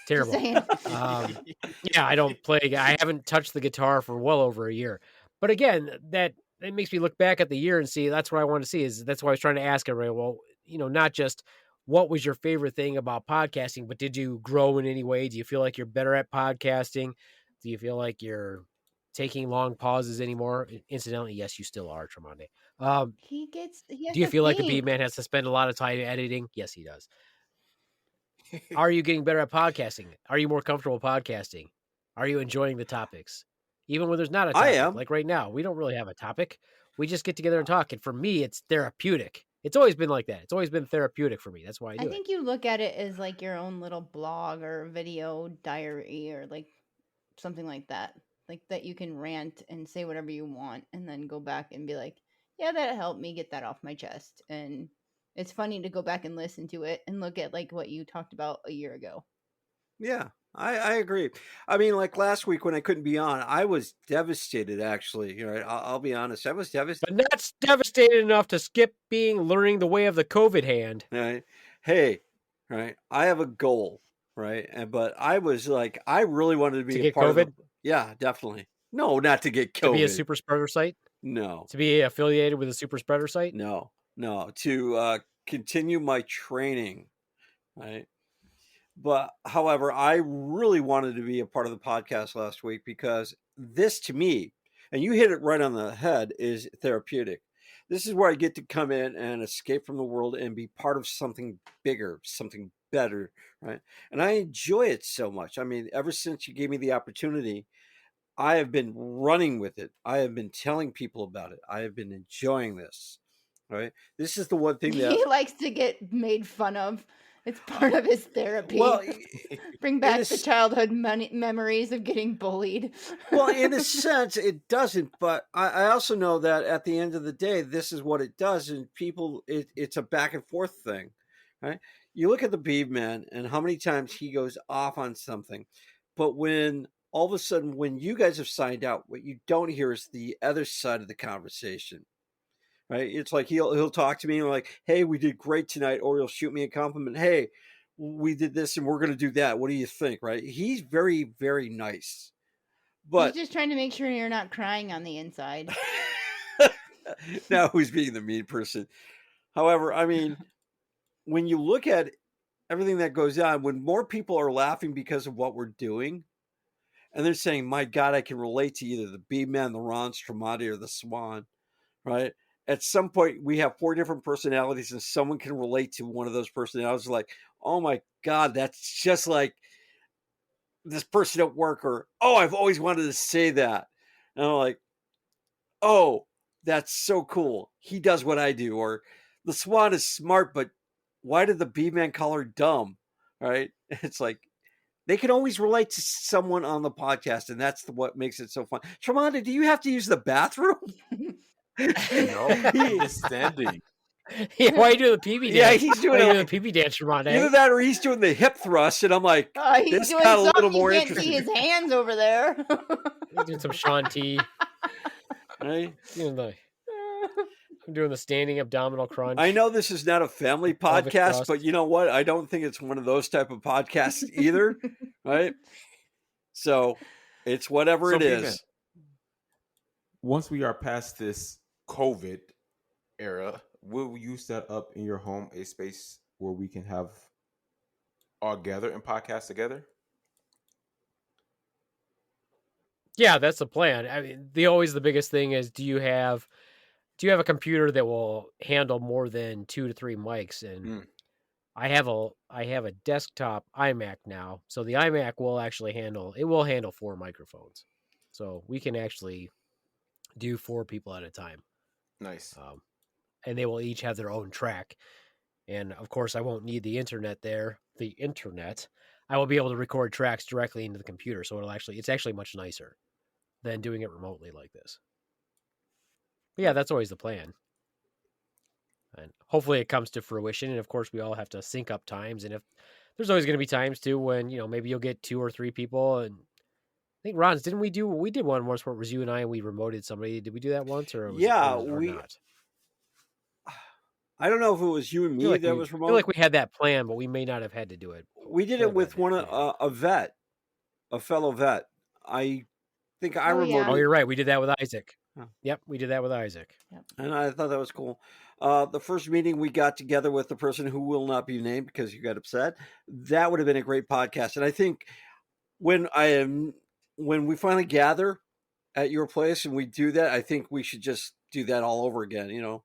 Terrible. Just saying. Yeah, I don't play. I haven't touched the guitar for well over a year. But again, that makes me look back at the year and see that's what I want to see. That's why I was trying to ask everybody. Well, not just what was your favorite thing about podcasting, but did you grow in any way? Do you feel like you're better at podcasting? Do you feel like you're taking long pauses anymore? Incidentally, yes, you still are, Tremonde. He has Do you to feel like a think. Beaveman has to spend a lot of time editing? Yes, he does. Are you getting better at podcasting? Are you more comfortable podcasting? Are you enjoying the topics? Even when there's not a topic. I am. Like right now, we don't really have a topic. We just get together and talk. And for me, it's therapeutic. It's always been like that. It's always been therapeutic for me. That's why I do it. think you look at it as like your own little blog or video diary or like something like that. Like that you can rant and say whatever you want and then go back and be like, yeah, that helped me get that off my chest. And it's funny to go back and listen to it and look at like what you talked about a year ago. Yeah, I agree. I mean, like last week when I couldn't be on, I was devastated. Actually, I'll be honest, I was devastated. But not devastated enough to skip learning the way of the COVID hand. Right? Hey, right? I have a goal, right? But I was like, I really wanted to be get part COVID? of yeah, definitely. No, not to get COVID. To be a super spreader site? No. To be affiliated with a super spreader site? No. To continue my training, right? But however, I really wanted to be a part of the podcast last week because this to me, and you hit it right on the head, is therapeutic. This is where I get to come in and escape from the world and be part of something bigger, something better, right? And I enjoy it so much. I mean, ever since you gave me the opportunity, I have been running with it. I have been telling people about it. I have been enjoying this, right? This is the one thing that He likes to get made fun of. It's part of his therapy. Well, bring back the childhood memories of getting bullied. Well, in a sense, it doesn't. But I also know that at the end of the day, this is what it does, and people, it's a back and forth thing, right? You look at the Beaveman and how many times he goes off on something, but when all of a sudden, when you guys have signed out, what you don't hear is the other side of the conversation. Right? It's like he'll talk to me and like, hey, we did great tonight, or he'll shoot me a compliment. Hey, we did this and we're going to do that. What do you think? Right? He's very, very nice. But he's just trying to make sure you're not crying on the inside. Now who's being the mean person? However, I mean, when you look at everything that goes on, when more people are laughing because of what we're doing, and they're saying, my God, I can relate to either the Beaveman, the Ronz, Tremonde, or the Swan, right? At some point, we have 4 different personalities, and someone can relate to one of those personalities. Like, oh my God, that's just like this person at work, or oh, I've always wanted to say that. And I'm like, oh, that's so cool. He does what I do. Or the Swan is smart, but why did the Beaveman call her dumb? Right? It's like they can always relate to someone on the podcast, and that's what makes it so fun. Tremonde, do you have to use the bathroom? No, I'm just standing. Yeah, why are you doing the PB dance? Yeah, he's doing the PB dance, Tremonde. Either that or he's doing the hip thrust, and I'm like, he's this doing got a something. little more You can't interesting. see his hands over there. He's doing some Sean T. Right? I'm doing the standing abdominal crunch. I know this is not a family podcast, but you know what? I don't think it's one of those type of podcasts either, right? So it's whatever it is. Once we are past this COVID era, will you set up in your home a space where we can have all gather and podcast together? Yeah, that's the plan. I mean, the biggest thing is, do you have a computer that will handle more than 2 to 3 mics? And I have a desktop iMac now, so the iMac will actually handle 4 microphones, so we can actually do 4 people at a time. Nice. And they will each have their own track. And of course, I won't need the internet there. The internet, I will be able to record tracks directly into the computer, so it's actually much nicer than doing it remotely like this. But yeah, that's always the plan. And hopefully it comes to fruition. And of course, we all have to sync up times. And if there's always going to be times too when, maybe you'll get 2 or 3 people. And I think, Ronz, we did one once where it was you and I and we remoted somebody. Did we do that once or not? I don't know if it was you and me that was I remote. feel like we had that plan, but we may not have had to do it. We did it with a vet, a fellow vet. I think I remoted. Oh, you're right. We did that with Isaac. Yep, we did that with Isaac. Yep. And I thought that was cool. The first meeting we got together with the person who will not be named because you got upset, that would have been a great podcast. And I think when we finally gather at your place and we do that, I think we should just do that all over again. You know,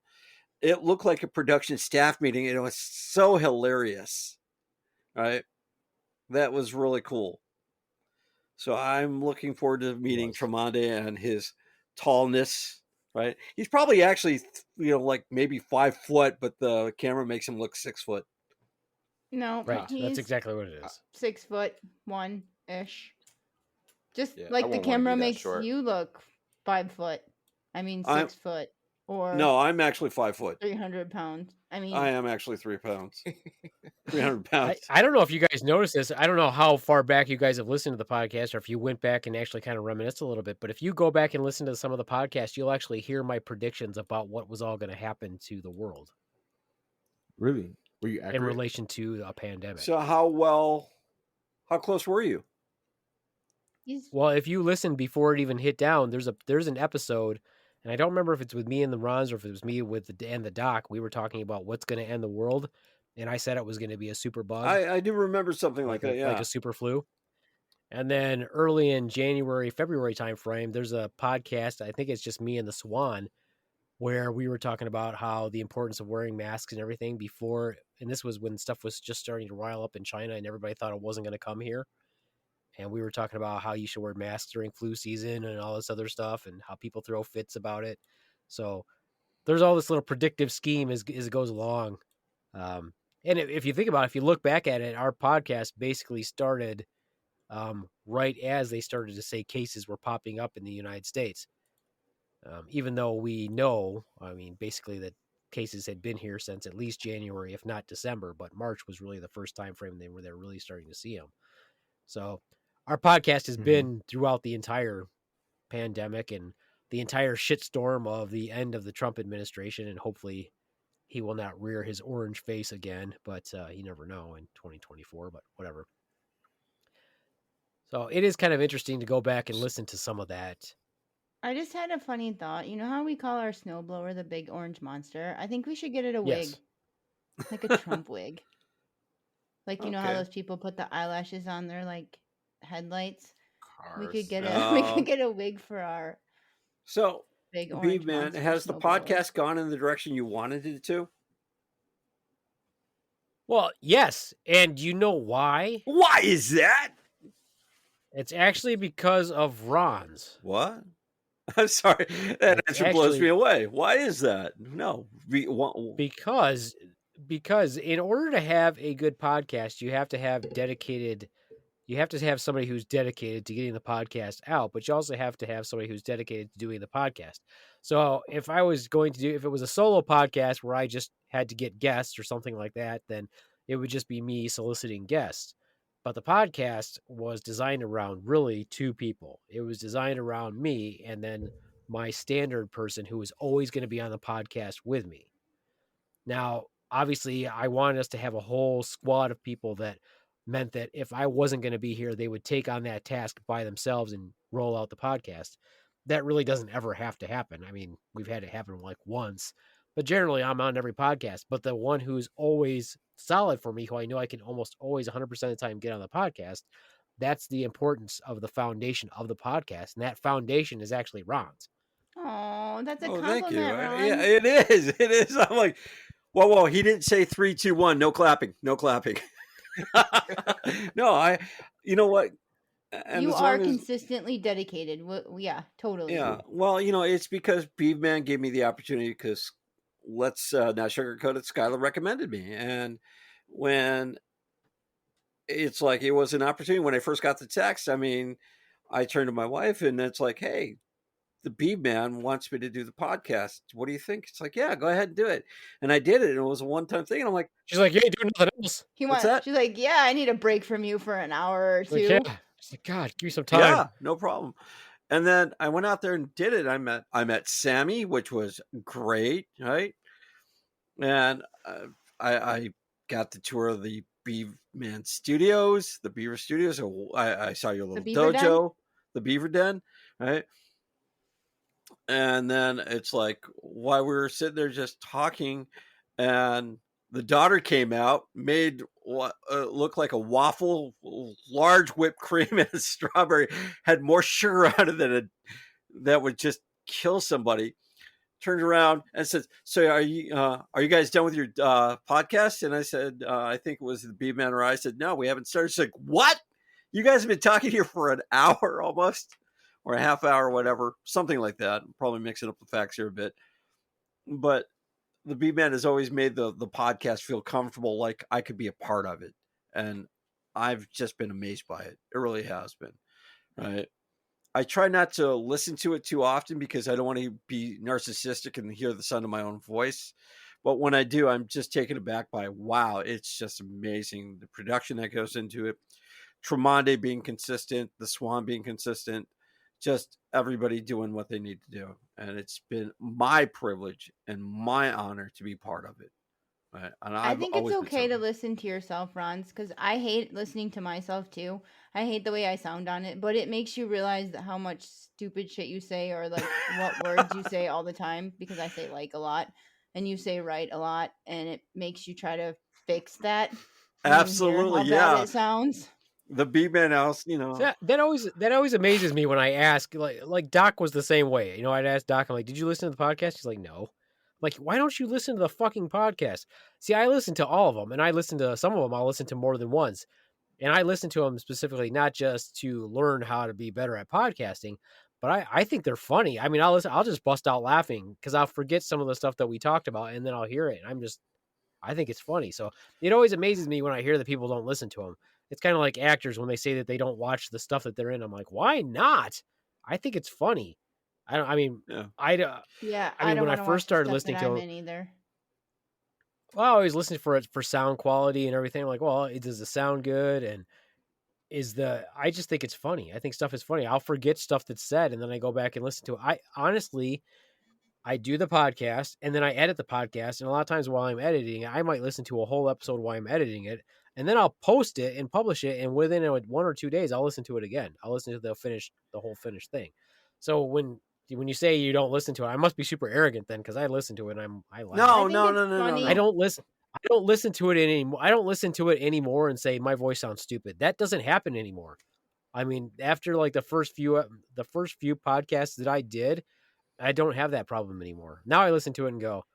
it looked like a production staff meeting, and it was so hilarious. Right? That was really cool. So I'm looking forward to meeting Tremonde and his tallness. Right? He's probably actually, like maybe 5 foot, but the camera makes him look 6 foot. No, right. That's exactly what it is. 6'1" ish. Just like the camera makes you look 5 foot. I mean, 6 foot. Or no, I'm actually 5 foot. 300 pounds. I mean, I am actually 3 pounds. 300 pounds. I don't know if you guys noticed this. I don't know how far back you guys have listened to the podcast, or if you went back and actually kind of reminisce a little bit. But if you go back and listen to some of the podcasts, you'll actually hear my predictions about what was all going to happen to the world. Really? Were you accurate? In relation to a pandemic? So how close were you? Well, if you listen before it even hit down, there's an episode, and I don't remember if it's with me and the Ronz or if it was me with the Doc. We were talking about what's going to end the world, and I said it was going to be a super bug. I do remember something like that, yeah. Like a super flu. And then early in January, February timeframe, there's a podcast, I think it's just me and the Swan, where we were talking about how the importance of wearing masks and everything before, and this was when stuff was just starting to rile up in China and everybody thought it wasn't going to come here. And we were talking about how you should wear masks during flu season and all this other stuff and how people throw fits about it. So there's all this little predictive scheme as it goes along. And if you think about it, if you look back at it, our podcast basically started right as they started to say cases were popping up in the United States. Even though we know, I mean, basically that cases had been here since at least January, if not December, but March was really the first time frame they're really starting to see them. So our podcast has been throughout the entire pandemic and the entire shitstorm of the end of the Trump administration, and hopefully he will not rear his orange face again, but you never know in 2024, but whatever. So it is kind of interesting to go back and listen to some of that. I just had a funny thought. You know how we call our snowblower the big orange monster? I think we should get it a wig. Like a Trump wig. Like, you know how those people put the eyelashes on their like headlights? We could get a wig for our big orange Beaveman, monster. has the podcast gone in the direction you wanted it to? Well, yes. And you know why? Why is that? It's actually because of Ronz. What? I'm sorry. That answer blows me away. Why is that? No. Because in order to have a good podcast, you have to have somebody who's dedicated to getting the podcast out, but you also have to have somebody who's dedicated to doing the podcast. So if it was a solo podcast where I just had to get guests or something like that, then it would just be me soliciting guests. But the podcast was designed around really 2 people. It was designed around me and then my standard person who was always going to be on the podcast with me. Now, obviously, I wanted us to have a whole squad of people that meant that if I wasn't going to be here, they would take on that task by themselves and roll out the podcast. That really doesn't ever have to happen. I mean, we've had it happen like once, but generally I'm on every podcast. But the one who's always solid for me, who I know I can almost always 100% of the time get on the podcast, that's the importance of the foundation of the podcast. And that foundation is actually Ronz. Oh, that's a compliment, thank you. Ron. Yeah, it is. It is. I'm like, whoa, he didn't say 3, 2, 1. No clapping. No clapping. No, you know what? And you are consistently dedicated. Yeah, totally. Yeah. Well, it's because Beaveman gave me the opportunity because let's not sugarcoat it. Skylar recommended me. And when it's like, it was an opportunity when I first got the text, I mean, I turned to my wife and it's like, hey, the Beaveman wants me to do the podcast. What do you think? It's like, yeah, go ahead and do it. And I did it. And it was a one-time thing. And I'm like, she's like, yeah, do nothing else. What's that? She's like, yeah, I need a break from you for an hour or 2. Like, yeah. She's like, God, give me some time. Yeah, no problem. And then I went out there and did it. I met Sammy, which was great, right? And I got to tour the Beaveman Studios, the Beaver Studios. So I saw your little dojo, the Beaver Den, right? And then it's like while we were sitting there just talking, and the daughter came out, made what looked like a waffle, large whipped cream and a strawberry, had more sugar on it than that would just kill somebody. Turned around and said, "So are you guys done with your podcast?" And I said, "I think it was the Beaveman or I said, no, we haven't started." She's like, "What? You guys have been talking here for an hour almost, or a half hour, whatever, something like that." I'm probably mixing up the facts here a bit, but the Beaveman has always made the podcast feel comfortable, like I could be a part of it, and I've just been amazed by it. It really has been, right? I try not to listen to it too often because I don't want to be narcissistic and hear the sound of my own voice. But when I do, I'm just taken aback by, wow, it's just amazing. The production that goes into it, Tremonde being consistent, the Swan being consistent, just everybody doing what they need to do. And it's been my privilege and my honor to be part of it. Right? And I think it's okay to listen to yourself, Ronz, because I hate listening to myself too. I hate the way I sound on it, but it makes you realize how much stupid shit you say or like what words you say all the time, because I say like a lot and you say right a lot, and it makes you try to fix that. Absolutely, how bad it sounds. The Beaveman house, that always amazes me when I ask. Like Doc was the same way. I'd ask Doc, I'm like, "Did you listen to the podcast?" He's like, "No." Like, why don't you listen to the fucking podcast? See, I listen to all of them, and I listen to some of them. I'll listen to more than once, and I listen to them specifically not just to learn how to be better at podcasting, but I think they're funny. I mean, I'll just bust out laughing because I'll forget some of the stuff that we talked about, and then I'll hear it, and I think it's funny. So it always amazes me when I hear that people don't listen to them. It's kind of like actors when they say that they don't watch the stuff that they're in. I'm like, why not? I think it's funny. I mean, when I first started listening to him either. Well, I always listen for sound quality and everything. I'm like, well, does the sound good? And I just think it's funny. I think stuff is funny. I'll forget stuff that's said and then I go back and listen to it. I do the podcast and then I edit the podcast. And a lot of times while I'm editing, I might listen to a whole episode while I'm editing it. And then I'll post it and publish it. And within 1 or 2 days, I'll listen to it again. I'll listen to the whole finished thing. So when you say you don't listen to it, I must be super arrogant then, because I listen to it and I laugh. No. I don't listen to it anymore. I don't listen to it anymore and say my voice sounds stupid. That doesn't happen anymore. I mean, after like the first few podcasts that I did, I don't have that problem anymore. Now I listen to it and go,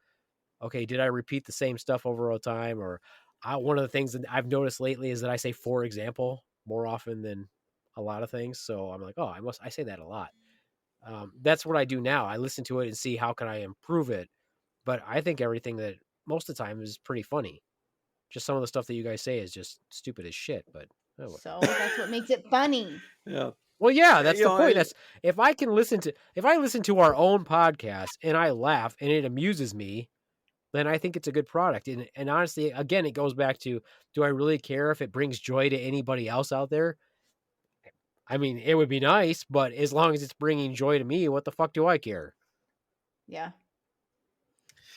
okay, did I repeat the same stuff over all time? Or one of the things that I've noticed lately is that I say, for example, more often than a lot of things. So I'm like, oh, I say that a lot. That's what I do now. I listen to it and see how can I improve it. But I think everything that most of the time is pretty funny. Just some of the stuff that you guys say is just stupid as shit. But so that's what makes it funny. Yeah. Well, yeah, that's the point. That's if I listen to our own podcast and I laugh and it amuses me, then I think it's a good product. And honestly, again, it goes back to, do I really care if it brings joy to anybody else out there? I mean, it would be nice, but as long as it's bringing joy to me, what the fuck do I care? Yeah.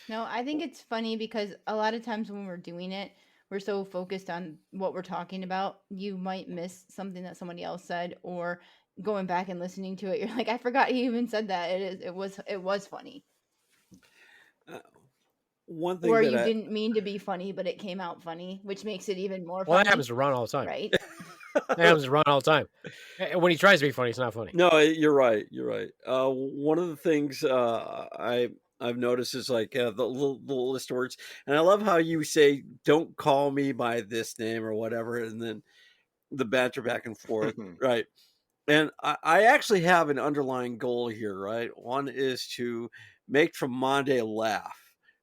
No, I think it's funny because a lot of times when we're doing it, we're so focused on what we're talking about, you might miss something that somebody else said, or going back and listening to it, you're like, I forgot you even said that. It was funny. One thing, or you didn't mean to be funny, but it came out funny, which makes it even more funny. Well, that happens to Ron all the time, right? That happens to Ron all the time. When he tries to be funny, it's not funny. No, you're right. One of the things I've noticed is like the little list of words, and I love how you say, "Don't call me by this name" or whatever, and then the banter back and forth, right? And I actually have an underlying goal here, right? One is to make Tremonde laugh,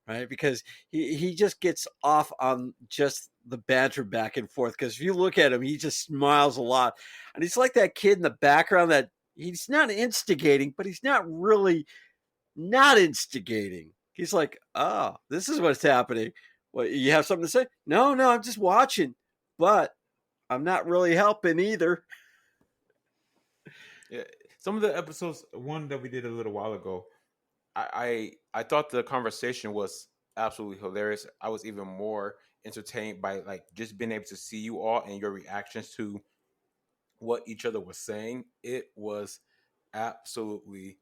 right? Because he just gets off on just the banter back and forth. Because if you look at him, he just smiles a lot, and he's like that kid in the background that he's not instigating, but he's not really not instigating. He's like, oh, this is what's happening. Well, you have something to say? No, I'm just watching, but I'm not really helping either. Yeah, some of the episodes, one that we did a little while ago, I thought the conversation was absolutely hilarious. I was even more entertained by like just being able to see you all and your reactions to what each other was saying. It was absolutely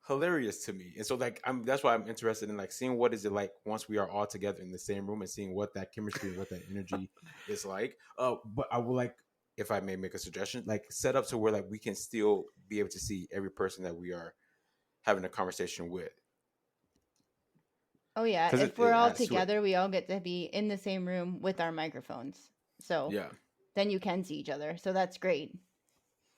hilarious to me. And so like that's why I'm interested in like seeing what is it like once we are all together in the same room and seeing what that chemistry and what that energy is like. But I would like, if I may make a suggestion, like set up to where like we can still be able to see every person that we are having a conversation with. Oh yeah, if we're all together, we all get to be in the same room with our microphones. So yeah, then you can see each other. So that's great.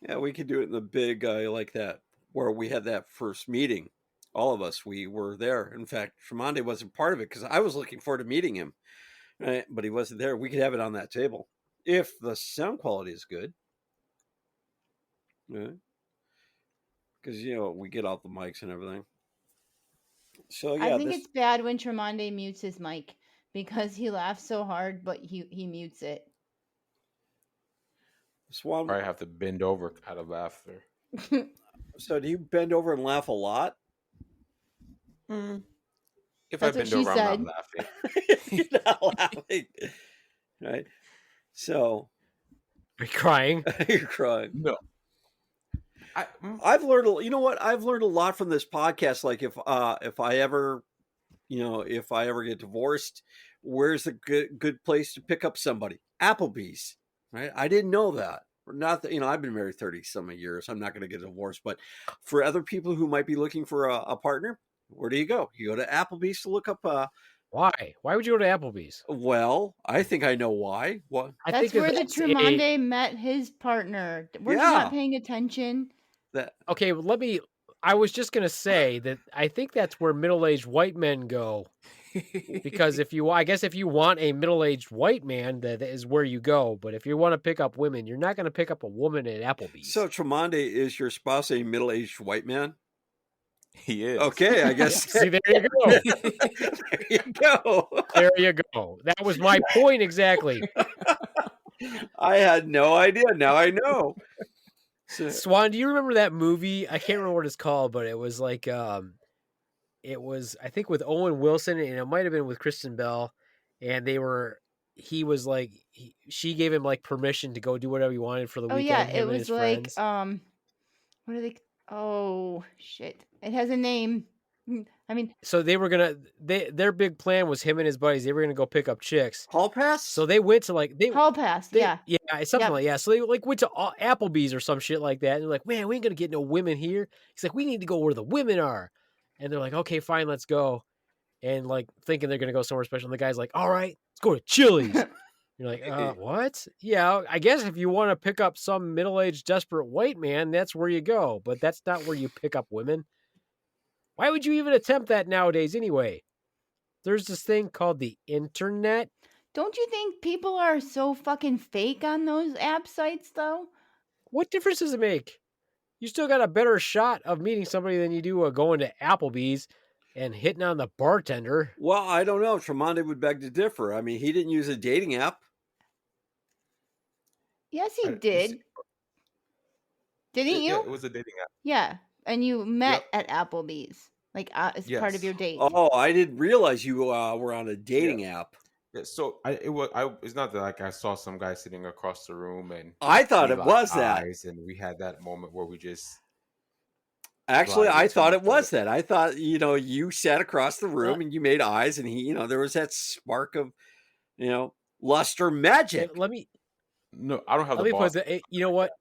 Yeah, we could do it in the big like that where we had that first meeting. All of us, we were there. In fact, Tremonde wasn't part of it because I was looking forward to meeting him, right? But he wasn't there. We could have it on that table if the sound quality is good. Yeah. Because we get out the mics and everything. So yeah, I think it's bad when Tremonde mutes his mic because he laughs so hard, but he mutes it. Swan, I have to bend over out of laughter. So do you bend over and laugh a lot? If That's I bend what she over, said. I'm not laughing. You're not laughing, right? So Are you crying? you're crying. No. I've learned. You know what? I've learned a lot from this podcast. Like if I ever, if I ever get divorced, where's a good place to pick up somebody? Applebee's, right? I didn't know that. Not that I've been married 30 some years. I'm not going to get divorced, but for other people who might be looking for a partner, where do you go? You go to Applebee's to look up. Why? Why would you go to Applebee's? Well, I think I know why. What? That's where the Tremonde met his partner. We're just not paying attention. Okay, well, I was just going to say that I think that's where middle-aged white men go. Because if you want a middle-aged white man, that is where you go. But if you want to pick up women, you're not going to pick up a woman at Applebee's. So Tremonde, is your spouse a middle-aged white man? He is. Okay, I guess. See, there you go. There you go. There you go. That was my point exactly. I had no idea. Now I know. So, Swan, do you remember that movie? I can't remember what it's called, but it was like it was, I think, with Owen Wilson, and it might have been with Kristen Bell, and she gave him like permission to go do whatever he wanted for the weekend. Oh yeah, it was like friends. What are they? Oh shit! It has a name. I mean, so they were gonna. Their big plan was him and his buddies. They were gonna go pick up chicks. Hall Pass. So they went to Hall Pass. Yeah, something like that. So they went to Applebee's or some shit like that. And they're like, man, we ain't gonna get no women here. He's like, we need to go where the women are. And they're like, okay, fine, let's go. And like thinking they're gonna go somewhere special. And the guy's like, all right, let's go to Chili's. You're like, what? Yeah, I guess if you want to pick up some middle-aged desperate white man, that's where you go. But that's not where you pick up women. Why would you even attempt that nowadays anyway? There's this thing called the internet. Don't you think people are so fucking fake on those app sites, though? What difference does it make? You still got a better shot of meeting somebody than you do going to Applebee's and hitting on the bartender. Well, I don't know. Tremonde would beg to differ. I mean, he didn't use a dating app. Yes, he did. Didn't you? Yeah, it was a dating app. Yeah, and you met at Applebee's, like as part of your date. Oh, I didn't realize you were on a dating app. Yeah, so it's not that like I saw some guy sitting across the room and I thought it was that, and we had that moment where we just. Actually, I thought it was that. I thought you sat across the room and you made eyes, and he, there was that spark of, luster magic. No, I don't have. Let me put the. You know what?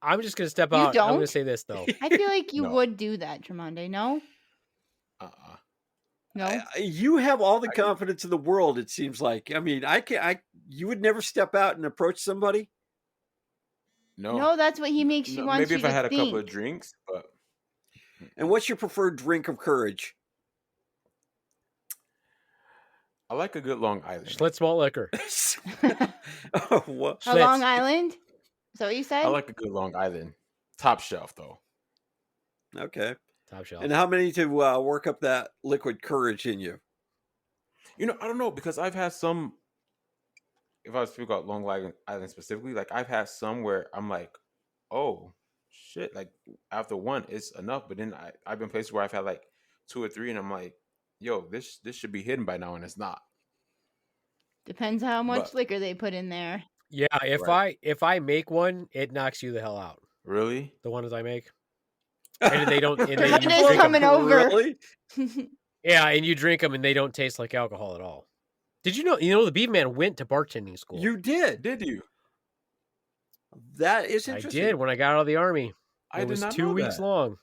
I'm just gonna step out. I'm gonna say this though. I feel like you would do that, Tremonde. No. No. You have all the confidence in the world. It seems like. I mean, you would never step out and approach somebody. No, that's what he makes you want. Maybe if I had a couple of drinks, but. And what's your preferred drink of courage? I like a good Long Island. Schlitz malt liquor. A Long Island? Is that what you said? I like a good Long Island. Top shelf, though. Okay. Top shelf. And how many to work up that liquid courage in you? I don't know, because I've had some, if I speak about Long Island specifically, like I've had some where I'm like, oh, shit, like after one, it's enough. But then I've been places where I've had like 2 or 3 and I'm like, yo, this should be hidden by now, and it's not. Depends how much liquor they put in there. Yeah, if I make one, it knocks you the hell out. Really? The ones I make, and they don't. And It you is drink coming them. over. Really? Yeah, and you drink them, and they don't taste like alcohol at all. Did you know? You know, the Beaveman went to bartending school. You did? Did you? That is interesting. I did when I got out of the army. It was did not 2 know weeks that. long.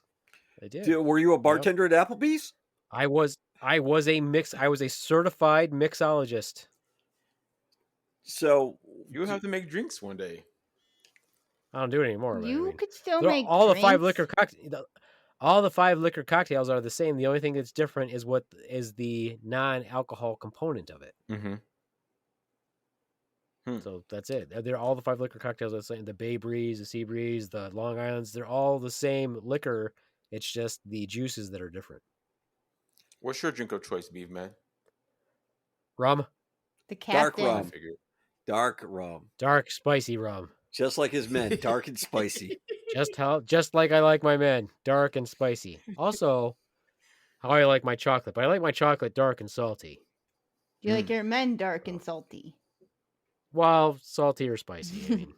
I did. Were you a bartender at Applebee's? I was a certified mixologist. So You would have to make drinks one day. I don't do it anymore. but I You mean, could still they're- make all drinks. the 5 liquor cocktails. All the 5 liquor cocktails are the same. The only thing that's different is what is the non-alcohol component of it. Mm-hmm. So that's it. They're all the 5 liquor cocktails are the same. The Bay Breeze, the Sea Breeze, the Long Islands. They're all the same liquor. It's just the juices that are different. What's your drink of choice, Beaveman? Rum, The dark captain. rum. Dark rum. dark, spicy rum. Just like his men, dark and spicy. Just like I like my men, dark and spicy. Also, how I like my chocolate, but I like my chocolate dark and salty. You like your men dark and salty. Well, salty or spicy. I mean,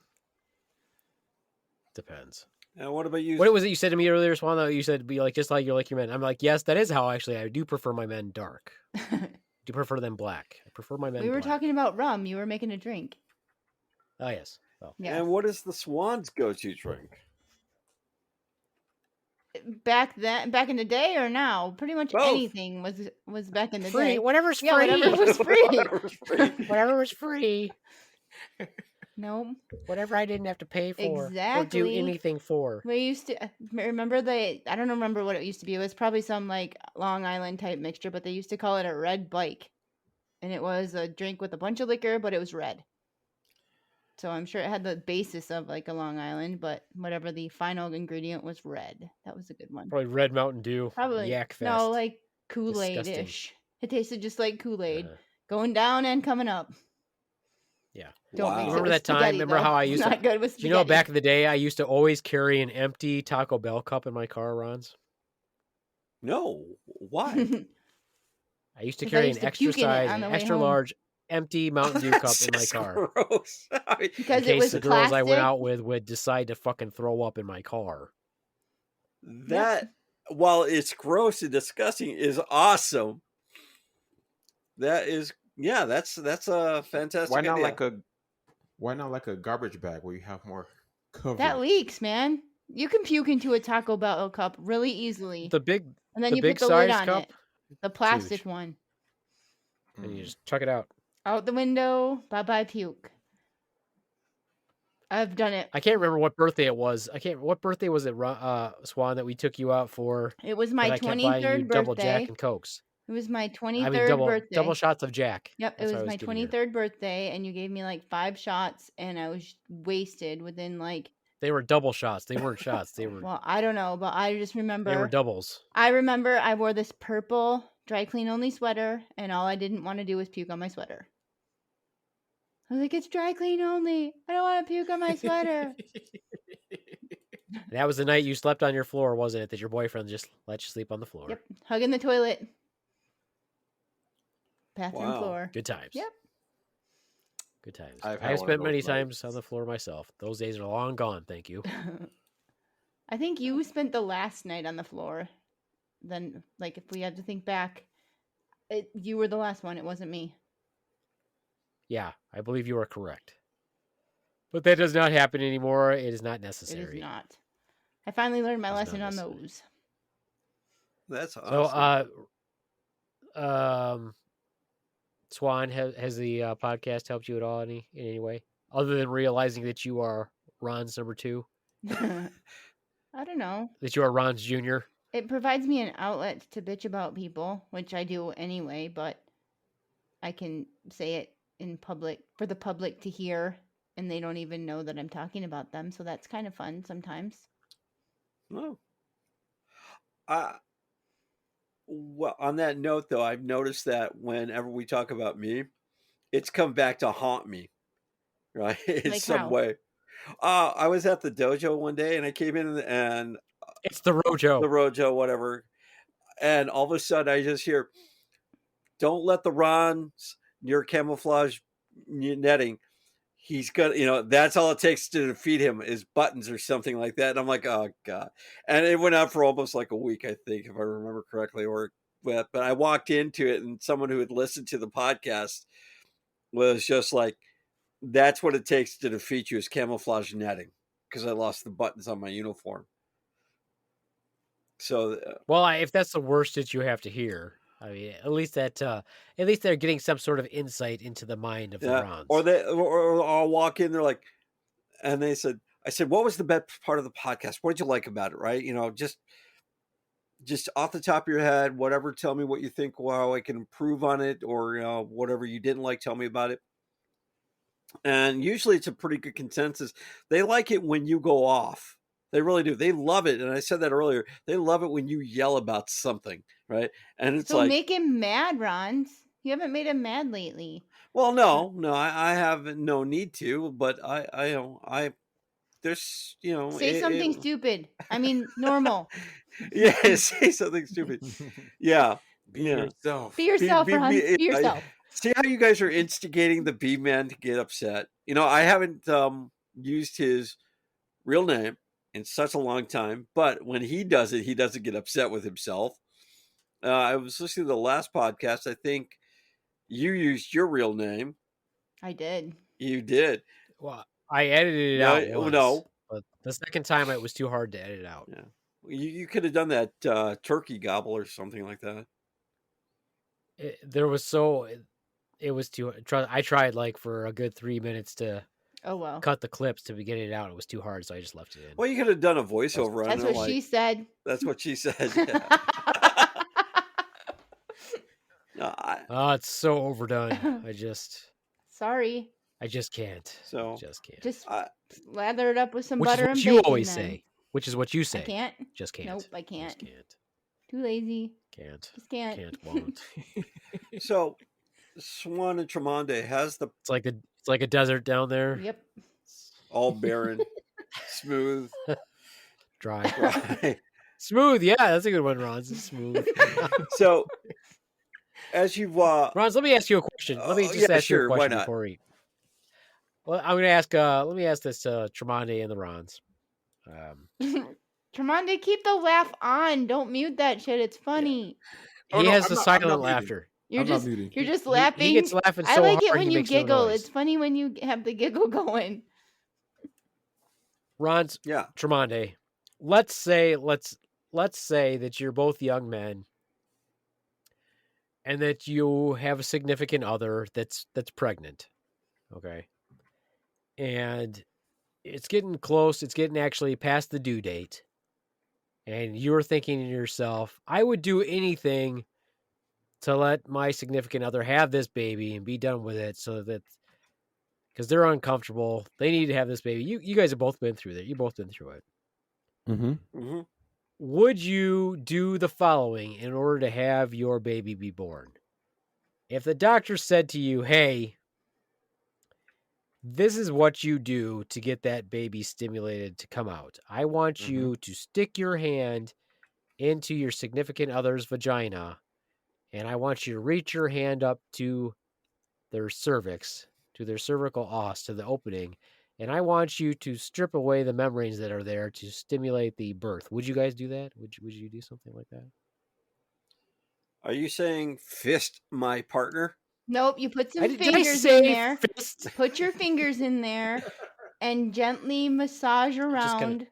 depends. And what about you? What was it you said to me earlier, Swan? Though you said be like just like you like your men. I'm like, yes, that is how actually I do prefer my men dark. Do prefer them black. I prefer my men. We were black. talking about rum. You were making a drink. Oh yes. Well, Yeah. And what is the Swan's go-to drink? Back in the day or now, pretty much Both. anything was back in the free. day. Whatever's free. Yeah, whatever was free. Whatever's free. Whatever was free. No, Whatever I didn't have to pay for or do Exactly. anything for. we used to remember I don't remember what it used to be. It was probably some like Long Island type mixture, but they used to call it a red bike, and it was a drink with a bunch of liquor, but it was red. So I'm sure it had the basis of like a Long Island, but whatever the final ingredient was red. That was a good one. Probably Red Mountain Dew. Probably Yak Fest. no, like Kool-Aid ish. It tasted just like Kool-Aid, Uh, going down and coming up. yeah. Don't Wow. mix it Remember with that time? spaghetti, Remember though. how I used to- Not good with Do you know spaghetti. back in the day I used to always carry an empty Taco Bell cup in my car, Ronz? No. Why? I used to 'Cause I carry used an to extra puke in it size, on an the way extra home. large, empty Mountain Dew cup in my That's car. gross. I mean, Because In it case was the girls I went plastic. out with would decide to fucking throw up in my car. that, while it's gross and disgusting, is awesome. That is, yeah, that's a fantastic Why not idea. like a garbage bag where you have more coverage? That leaks, man. You can puke into a Taco Bell cup really easily, The big, and then the you big put the lid size on cup, it. The plastic huge. one. and you just chuck it out. Out the window. Bye bye puke. I've done it. I can't remember what birthday it was. What birthday was it, Swan, that we took you out for? It was my that I kept buying you 23rd double Jack birthday. and Cokes. It was my 23rd I mean, birthday. double shots of Jack. Yep, That's it what I was my giving you. 23rd birthday, and you gave me like 5 shots, and I was wasted within like. They were double shots. They weren't shots. They were. Well, I don't know, but I just remember. They were doubles. I remember I wore this purple dry clean only sweater, and all I didn't want to do was puke on my sweater. I was like, it's dry clean only. I don't want to puke on my sweater. That was the night you slept on your floor, wasn't it? That your boyfriend just let you sleep on the floor. Yep, hugging the toilet, bathroom Wow. floor. Good times. Yep. Good times. I've had I've one of spent many those times nights. on the floor myself. Those days are long gone. Thank you. I think you spent the last night on the floor. Then, like, if we had to think back, you were the last one. It wasn't me. Yeah, I believe you are correct. But that does not happen anymore. It is not It necessary. is not. I finally learned my It's lesson not on necessary. those. That's awesome. So, Swan, has the podcast helped you at all in any way, other than realizing that you are Ron's number 2, I don't know. that you are Ron's junior? It provides me an outlet to bitch about people, which I do anyway, but I can say it in public for the public to hear, and they don't even know that I'm talking about them. So that's kind of fun sometimes. Oh. Well, on that note, though, I've noticed that whenever we talk about me, it's come back to haunt me, right? In Like some how? way. I was at the dojo one day, and I came in and It's the Rojo. the Rojo, whatever, and all of a sudden I just hear, don't let the Ronz near camouflage netting. He's got, that's all it takes to defeat him is buttons or something like that. And I'm like, oh God. And it went on for almost like a week, I think, if I remember correctly. But I walked into it and someone who had listened to the podcast was just like, that's what it takes to defeat you is camouflage netting, because I lost the buttons on my uniform. So, well, if that's the worst that you have to hear, I mean, at least they're getting some sort of insight into the mind of the Ronz. Or I'll walk in, they're like, and I said, what was the best part of the podcast? What did you like about it? Right? Just off the top of your head, whatever. Tell me what you think. How I can improve on it, or whatever you didn't like. Tell me about it. And usually, it's a pretty good consensus. They like it when you go off. They really do. They love it. And I said that earlier. They love it when you yell about something, right? And it's so make him mad, Ronz. You haven't made him mad lately. Well, no, I have no need to, but there's, say something stupid. I mean, normal. Yeah, say something stupid. Yeah. Be yourself. Be yourself, Ronz. Be yourself. See how you guys are instigating the Beaveman to get upset. I haven't used his real name in such a long time, but when he does it, he doesn't get upset with himself. I was listening to the last podcast. I think you used your real name. I did. You did. Well, I edited it out once, but the second time it was too hard to edit out. Yeah, you could have done that turkey gobble or something like that. It was too. I tried like for a good 3 minutes to. Oh, well. Cut the clips to get it out. It was too hard, so I just left it in. Well, you could have done a voiceover on it. That's what she said. That's what she said. Yeah. No, it's so overdone. Sorry. I just can't. Just lather it up with some butter and bacon. Which is what you always say. Which is what you say. I can't. Just can't. Nope, I can't. Just can't. Too lazy. Can't. Just can't. Can't, won't. So, Swan and Tremonde has the... It's like a desert down there. Yep. All barren. Smooth. Dry. Smooth, yeah, that's a good one, Ronz. Smooth. So, as you've... Ronz, let me ask you a question. Let me just ask you a question before we... Well, I'm going to ask... let me ask this to Tremonde and the Ronz. Tremonde, keep the laugh on. Don't mute that shit. It's funny. He has the silent laughter. You're just laughing. He gets laughing so I like it hard, when you giggle. It's funny when you have the giggle going. Ronz, Tremonde, let's say that you're both young men, and that you have a significant other that's pregnant, okay, and it's getting close. It's getting actually past the due date, and you're thinking to yourself, I would do anything to let my significant other have this baby and be done with it, so that, because they're uncomfortable, they need to have this baby. You guys have both been through that. You've both been through it. Mm-hmm. Mm-hmm. Would you do the following in order to have your baby be born? If the doctor said to you, hey, this is what you do to get that baby stimulated to come out. I want you to stick your hand into your significant other's vagina, and I want you to reach your hand up to their cervix, to their cervical os, to the opening, and I want you to strip away the membranes that are there to stimulate the birth. Would you guys do that? Would you do something like that? Are you saying fist my partner? Nope, you put some fingers in there. Fist? Put your fingers in there and gently massage around.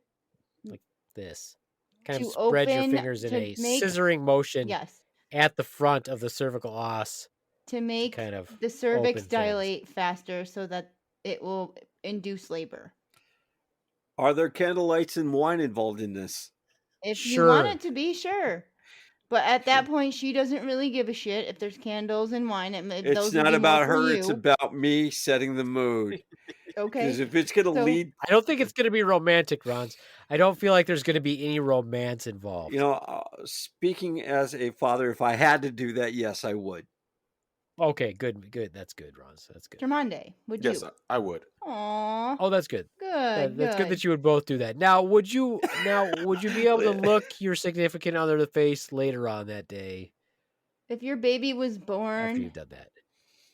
Like this. Kind of spread your fingers in a scissoring motion at the front of the cervical os. To make the cervix dilate faster so that it will induce labor. Are there candlelights and wine involved in this? If you want it to be, sure. But at that point, she doesn't really give a shit if there's candles and wine. It's not about her. It's about me setting the mood. Okay. Because if it's going to lead... I don't think it's going to be romantic, Ronz. I don't feel like there's going to be any romance involved. Speaking as a father, if I had to do that, yes, I would. Okay, good. That's good, Ronz. That's good. Tremonde, would you? Yes, I would. Aww. Oh, that's good. Good. That's good that you would both do that. Now, would you be able to look your significant other in the face later on that day If your baby was after born you've done that.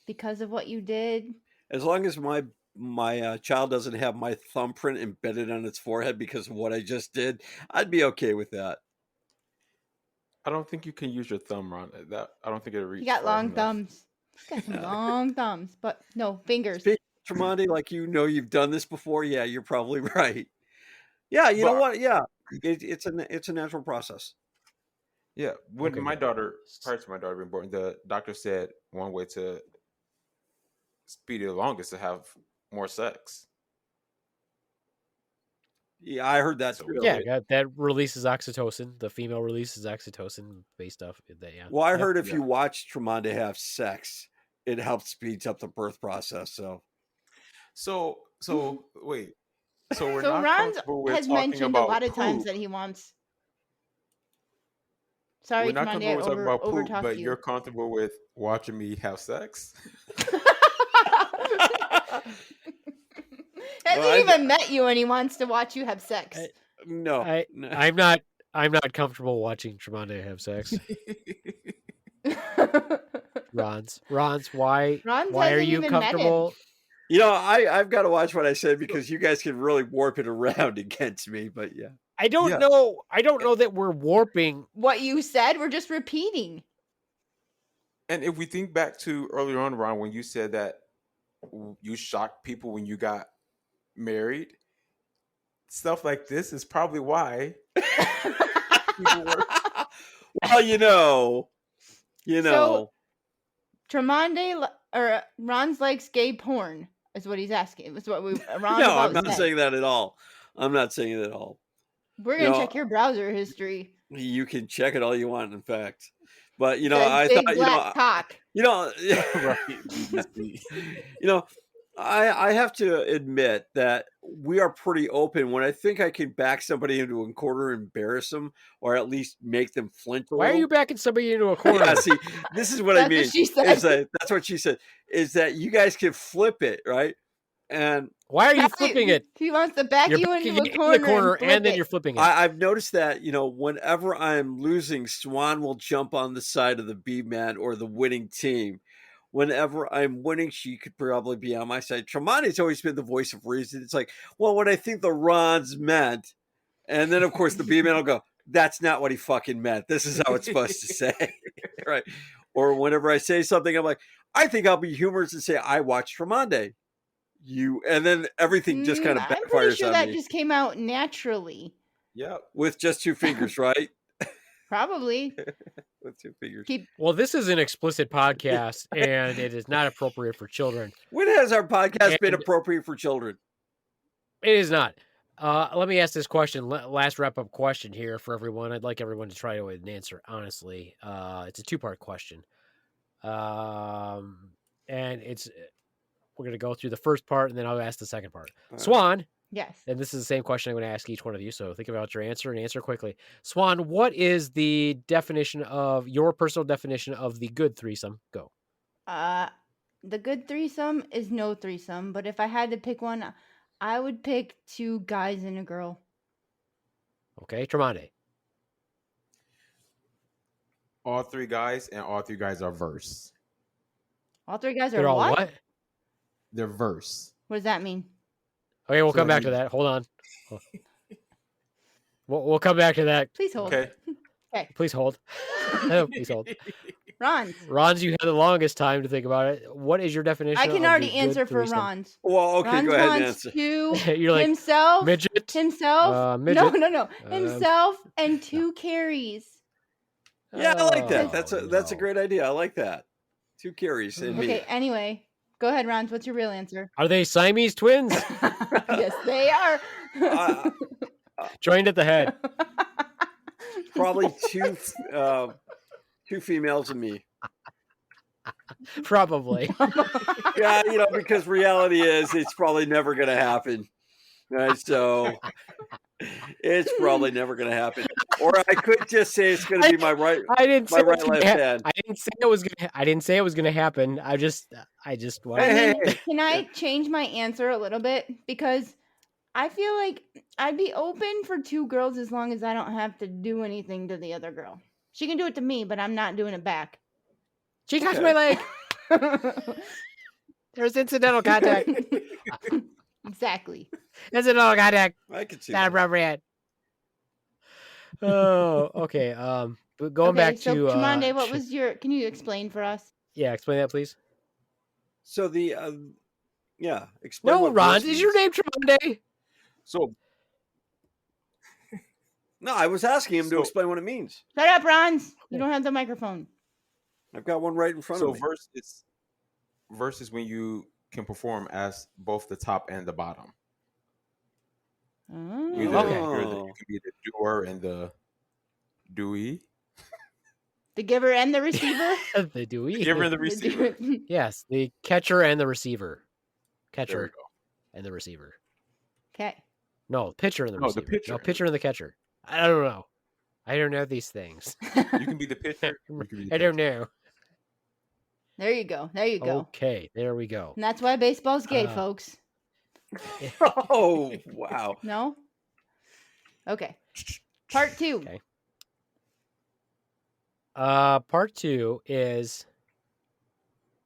because of what you did, As long as my child doesn't have my thumbprint embedded on its forehead because of what I just did, I'd be okay with that. I don't think you can use your thumb, Ron. I don't think it'll reach. he got far long enough. thumbs. He's got some long thumbs, but no fingers. Speaking of Tremonti, like you've done this before. Yeah, you're probably right. Yeah, you know what? Yeah, it's a natural process. Yeah, when prior to my daughter being born, the doctor said one way to speed it along is to have more sex. Yeah, I heard that too. Yeah, that releases oxytocin. The female releases oxytocin based off that. Yeah. Well, I heard if you watch Tremonti have sex, it helps speeds up the birth process. So wait. So we're So not Ronz comfortable with has talking mentioned about a lot of times poop. that he wants. Sorry, We're not Tremonti, comfortable with talking about poop, overtalked but you. you're comfortable with watching me have sex? Hasn't even met you and he wants to watch you have sex. No. I'm not comfortable watching Tremonti have sex. Ronz, why are you comfortable? You know, I've got to watch what I said because you guys can really warp it around against me, but yeah. I don't know that we're warping what you said. We're just repeating. And if we think back to earlier on, Ron, when you said that you shocked people when you got married, stuff like this is probably why people were. Well, you know. So, Tremonti or Ronz likes gay porn, is what he's asking. It's what Ron. No, I'm not saying that at all. I'm not saying it at all. We're gonna check your browser history. You can check it all you want, in fact. But I thought cock. I have to admit that we are pretty open. When I think I can back somebody into a corner and embarrass them, or at least make them flinch a little. Why are you backing somebody into a corner? Yeah, see, this is what I mean. What she said. That's what she said. Is that you guys can flip it, right? And why are you flipping it? He wants to back you into a corner and then you're flipping it. I've noticed that, whenever I'm losing, Swan will jump on the side of the Beaveman or the winning team. Whenever I'm winning, she could probably be on my side. Tremonti's always been the voice of reason. It's like, well, what I think the Ronz meant. And then, of course, the Beaveman will go, that's not what he fucking meant. This is how it's supposed to say. Right. Or whenever I say something, I'm like, I think I'll be humorous and say, I watched Tremonti. And then everything just kind of backfires on me. I'm pretty sure that just came out naturally. Yeah. With just two fingers, right? Probably. With two fingers. Well, this is an explicit podcast, and it is not appropriate for children. When has our podcast been appropriate for children? It is not. Let me ask this question. Last wrap-up question here for everyone. I'd like everyone to try to answer honestly. It's a two-part question. And we're going to go through the first part, and then I'll ask the second part. Swan. Yes. And this is the same question I'm going to ask each one of you, so think about your answer and answer quickly. Swan, what is the your personal definition of the good threesome? Go. The good threesome is no threesome, but if I had to pick one, I would pick two guys and a girl. Okay, Tremonti. All three guys, and all three guys are verse. All three guys They're are all what? They're verse. What does that mean? Okay, we'll come back to that. Hold on. We'll come back to that. Please hold. Okay. Please hold. Please hold. Ronz, you had the longest time to think about it. What is your definition? I can already answer for Ronz. Well, okay, Ronz go ahead and wants answer. You're like, himself, midget? No. Himself and two carries. Yeah, I like that. That's a great idea. I like that. Two carries and me. Okay, anyway. Go ahead, Ronz. What's your real answer? Are they Siamese twins? Yes, they are. Joined at the head. Probably two females and me. Probably. Yeah, because reality is it's probably never going to happen. Right? So it's probably never going to happen. Or I could just say it's going to be my right. I didn't say left hand. I didn't say it was going to happen. I just wanted. Can I change my answer a little bit? Because I feel like I'd be open for two girls as long as I don't have to do anything to the other girl. She can do it to me, but I'm not doing it back. She touched my leg. There was incidental contact. Exactly. Incidental contact. I could see Not that. appropriate. Oh, okay. But going back so to Tramande, what was your? Can you explain for us? Yeah, explain that, please. So the explain No, what Ronz, bliss is your means. name Tramande? So No, I was asking him to explain what it means. Shut up, Ronz. You don't have the microphone. I've got one right in front of me. Verse is when you can perform as both the top and the bottom. Oh. You Okay. can be the doer and the doey. The giver and the receiver. The Dewey. The giver and the receiver. Yes, the catcher and the receiver. There we Catcher go. and the receiver. Okay. No, pitcher and the receiver. The pitcher. No, pitcher and the catcher. I don't know. I don't know these things. You can be the pitcher. You can be the I don't catcher. know. There you go. There you go. Okay, there we go. And that's why baseball's gay, folks. Oh, wow. No? Okay. Part 2. Okay. Part 2 is.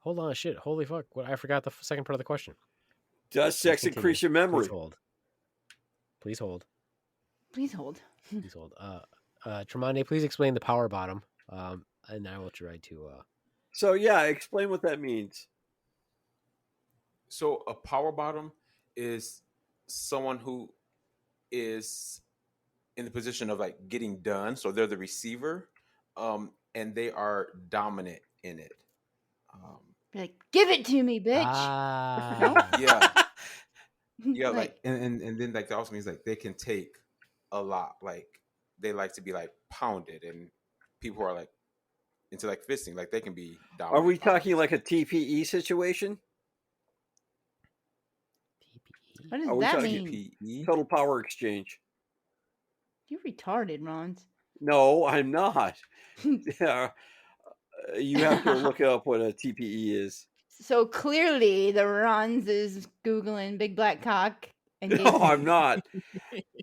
Hold on, shit! Holy fuck! What? I forgot the second part of the question. Does sex Continue. increase your memory? Please hold. Please hold. Please hold. Please hold. Tramande, please explain the power bottom. And I will try to. So yeah, explain what that means. So a power bottom is someone who is in the position of like getting done. So they're the receiver, and they are dominant in it. Be like, give it to me, bitch. Yeah, like and then like that also means like they can take a lot. Like they like to be like pounded, and people who are like into like fisting, like they can be dominant. Are we talking like a TPE situation? What does Are we that talking mean? TPE? Total power exchange. You're retarded, Ronz. No, I'm not. Yeah, you have to look up what a TPE is. So clearly, the Ronz is Googling big black cock. And No, I'm not.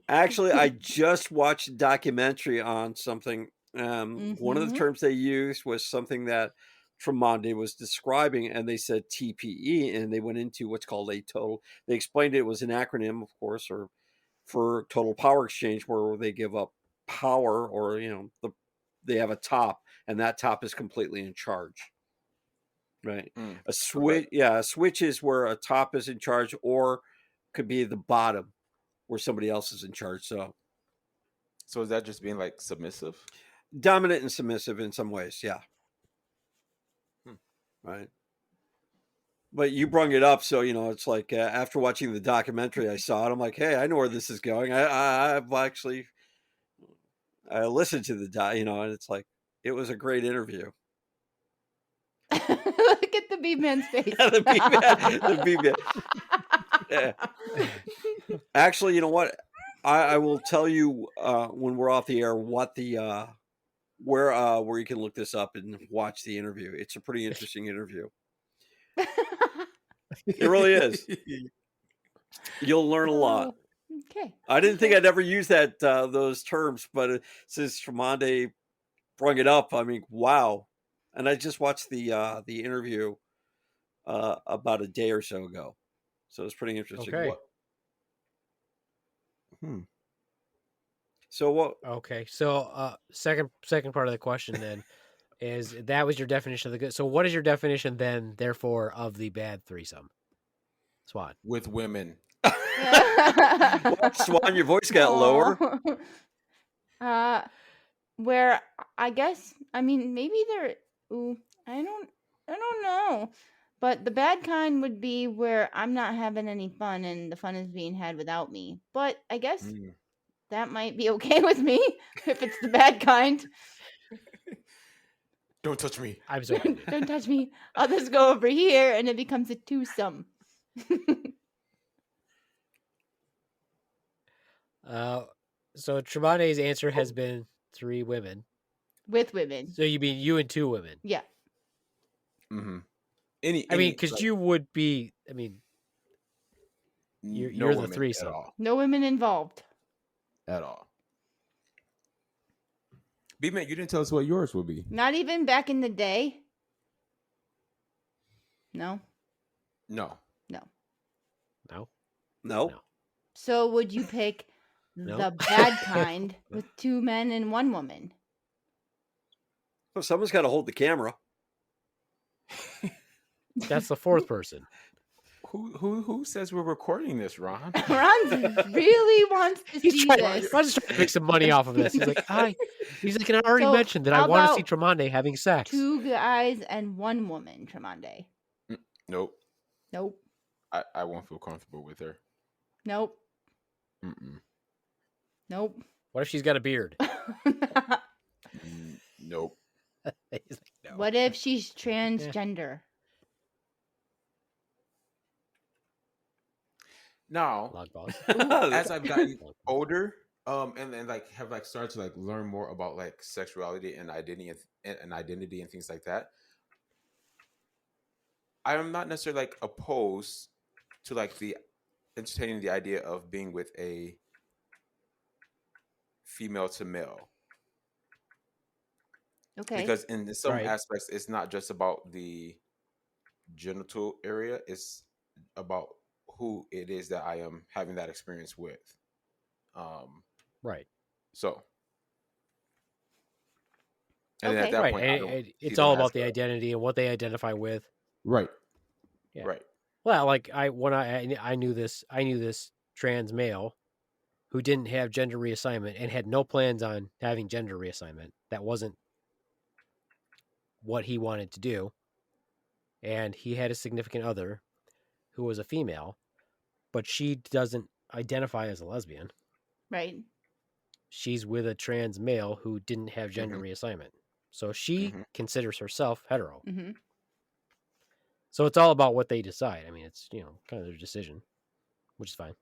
Actually, I just watched a documentary on something. One of the terms they used was something that Tremonde was describing, and they said TPE, and they went into what's called a total. They explained it was an acronym, of course, or for total power exchange, where they give up power, or they have a top, and that top is completely in charge. Right. A switch, a switch is where a top is in charge, or could be the bottom where somebody else is in charge. So is that just being like submissive? Dominant and submissive in some ways, yeah. Right. But you brung it up, so it's like after watching the documentary, I saw it. I'm like, hey, I know where this is going. I've actually listened to the and it's like it was a great interview. Look at the Beaveman's face. The Beaveman. Yeah. Actually, you know what? I will tell you when we're off the air what the where you can look this up and watch the interview. It's a pretty interesting interview. It really is. You'll learn a lot. Okay. I didn't think I'd ever use those terms, but since Tremonde brung it up, I mean, wow. And I just watched the interview about a day or so ago, so it's pretty interesting. Okay. So what? Okay, so second part of the question then is that was your definition of the good. So what is your definition then, therefore, of the bad threesome? Swan. With women. Swan, your voice got lower. Where I guess maybe they're. I don't know. But the bad kind would be where I'm not having any fun and the fun is being had without me. But I guess that might be okay with me if it's the bad kind. Don't touch me. I'm sorry. Don't touch me. I'll just go over here and it becomes a twosome. So Tremonde's answer has been 3 women. With women. So you mean you and 2 women? Yeah. Mm-hmm. Because you would be. You're the threesome. At all. No women involved. At all. Beaveman, you didn't tell us what yours would be. Not even back in the day. No. No. No. No. No. So would you pick No. the bad kind with 2 men and 1 woman? Well, someone's got to hold the camera. That's the 4th person. Who says we're recording this, Ron? Ronz really wants to see this. Ron's trying to make some money off of this. He's like, and I already mentioned that I how want to see about Tremonde having sex. 2 guys and 1 woman, Tremonde. Nope. Nope. I won't feel comfortable with her. Nope. Mm-mm. Nope. What if she's got a beard? Nope. He's like, no. What if she's transgender? Now, Log balls. as I've gotten older, and like have like started to like learn more about like sexuality and identity and things like that, I am not necessarily like opposed to like entertaining the idea of being with a female to male. Okay. Because in some aspects, it's not just about the genital area; it's about who it is that I am having that experience with. Right. So, and then at that point, it's all about the identity and what they identify with. Right. Yeah. Right. Well, like I knew this trans male who didn't have gender reassignment and had no plans on having gender reassignment. That wasn't what he wanted to do. And he had a significant other who was a female, but she doesn't identify as a lesbian. Right. She's with a trans male who didn't have gender reassignment. So she considers herself hetero. Mm-hmm. So it's all about what they decide. I mean, it's, kind of their decision, which is fine.